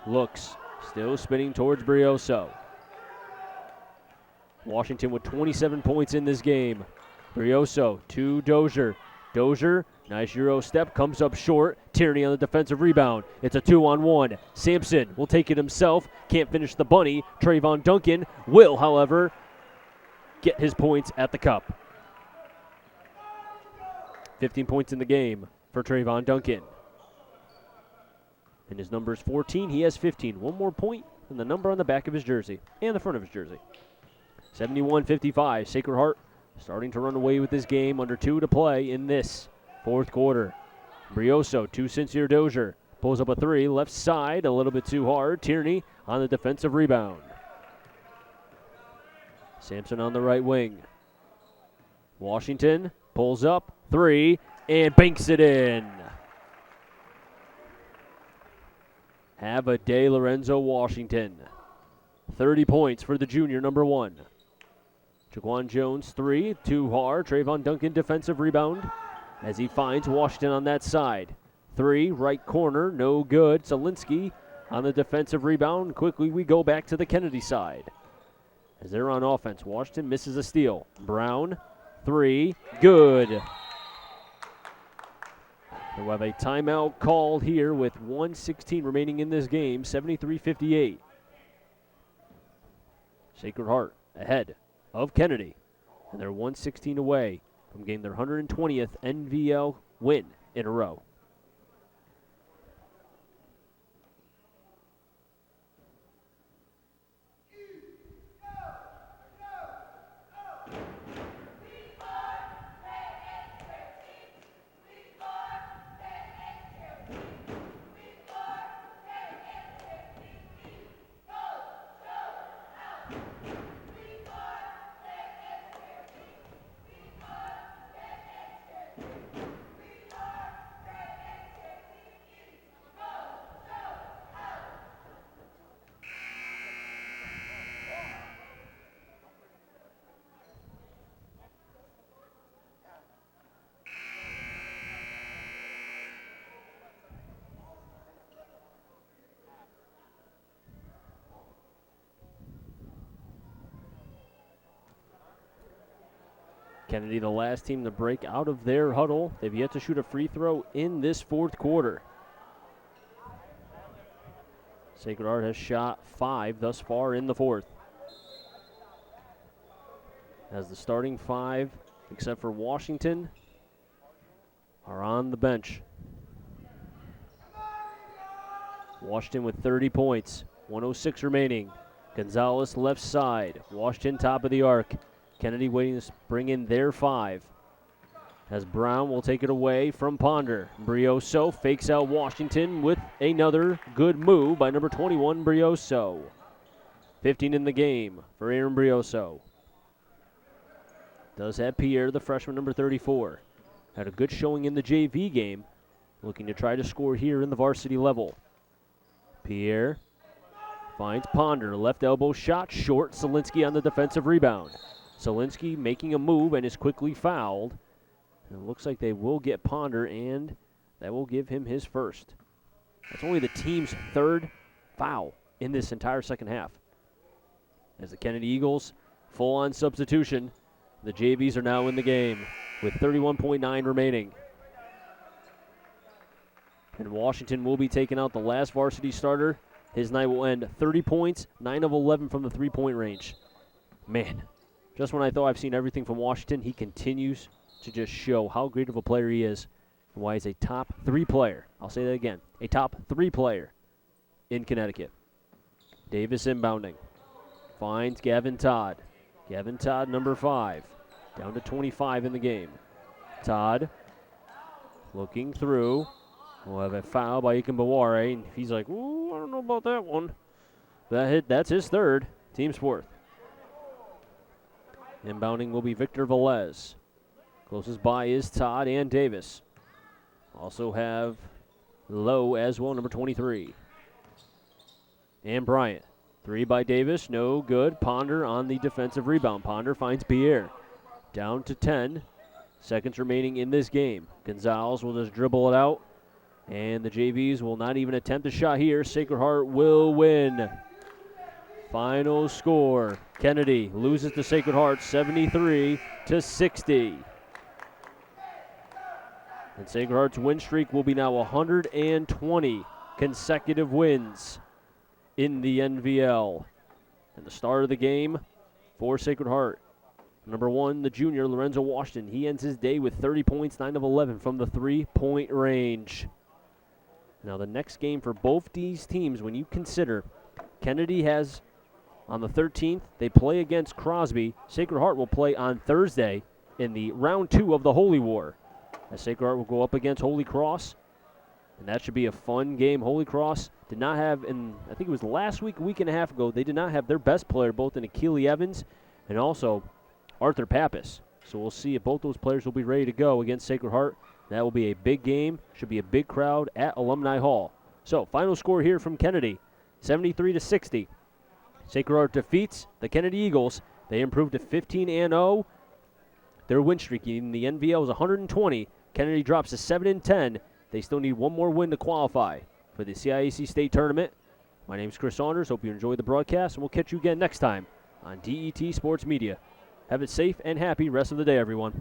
looks, still spinning towards Brioso. Washington with 27 points in this game. Brioso to Dozier. Dozier, nice Euro step, comes up short. Tierney on the defensive rebound. It's a 2-on-1. Sampson will take it himself. Can't finish the bunny. Trayvon Duncan will, however, get his points at the cup. 15 points in the game for Trayvon Duncan. And his number is 14. He has 15. One more point than the number on the back of his jersey and the front of his jersey. 71-55. Sacred Heart starting to run away with this game. Under 2 to play in this fourth quarter. Brioso to Sincere Dozier. Pulls up a 3. Left side, a little bit too hard. Tierney on the defensive rebound. Sampson on the right wing. Washington pulls up 3 and banks it in. Have a day, Lorenzo Washington. 30 points for the junior, number 1. Jaquan Jones, 3, too hard. Trayvon Duncan, defensive rebound as he finds Washington on that side. 3, right corner, no good. Solinsky on the defensive rebound. Quickly we go back to the Kennedy side. As they're on offense, Washington misses a steal. Brown, 3, good. We'll have a timeout called here with 1:16 remaining in this game, 73-58. Sacred Heart ahead of Kennedy, and they're 1:16 away from getting their 120th NVL win in a row. Kennedy, the last team to break out of their huddle. They've yet to shoot a free throw in this fourth quarter. Sacred Heart has shot 5 thus far in the fourth. As the starting 5, except for Washington, are on the bench. Washington with 30 points, 1:06 remaining. Gonzalez left side, Washington top of the arc. Kennedy waiting to bring in their 5. As Brown will take it away from Ponder. Brioso fakes out Washington with another good move by number 21, Brioso. 15 in the game for Aaron Brioso. Does have Pierre, the freshman, number 34. Had a good showing in the JV game. Looking to try to score here in the varsity level. Pierre finds Ponder. Left elbow shot short. Solinsky on the defensive rebound. Solinsky making a move and is quickly fouled. And it looks like they will get Ponder, and that will give him his first. That's only the team's 3rd foul in this entire second half. as the Kennedy Eagles, full on substitution. The JVs are now in the game with 31.9 remaining. And Washington will be taking out the last varsity starter. His night will end 30 points, 9 of 11 from the three-point range. Man, just when I thought I've seen everything from Washington, he continues to just show how great of a player he is and why he's a top 3 player. I'll say that again, a top 3 player in Connecticut. Davis inbounding. Finds Gavin Todd. Gavin Todd, number 5. Down to 25 in the game. Todd looking through. We'll have a foul by Ikenbaware, and he's like, ooh, I don't know about that one. That's his third. Team's fourth. Inbounding will be Victor Velez. Closest by is Todd and Davis. Also have Lowe as well, number 23. And Bryant. 3 by Davis, no good. Ponder on the defensive rebound. Ponder finds Pierre. Down to 10 seconds remaining in this game. Gonzalez will just dribble it out. And the JVs will not even attempt a shot here. Sacred Heart will win. Final score. Kennedy loses to Sacred Heart 73-60. And Sacred Heart's win streak will be now 120 consecutive wins in the NVL. And the start of the game for Sacred Heart. Number 1, the junior, Lorenzo Washington. He ends his day with 30 points, 9 of 11 from the three-point range. Now the next game for both these teams, when you consider Kennedy has on the 13th, they play against Crosby. Sacred Heart will play on Thursday in the round 2 of the Holy War. As Sacred Heart will go up against Holy Cross. And that should be a fun game. Holy Cross did not have, I think it was last week, a week and a half ago, they did not have their best player, both in Akili Evans and also Arthur Pappas. So we'll see if both those players will be ready to go against Sacred Heart. That will be a big game. Should be a big crowd at Alumni Hall. So final score here from Kennedy, 73-60. Sacred Heart defeats the Kennedy Eagles. They improved to 15-0. Their win streak in the NVL is 120. Kennedy drops to 7-10. They still need one more win to qualify for the CIAC State Tournament. My name is Chris Saunders. Hope you enjoyed the broadcast, and we'll catch you again next time on DET Sports Media. Have a safe and happy rest of the day, everyone.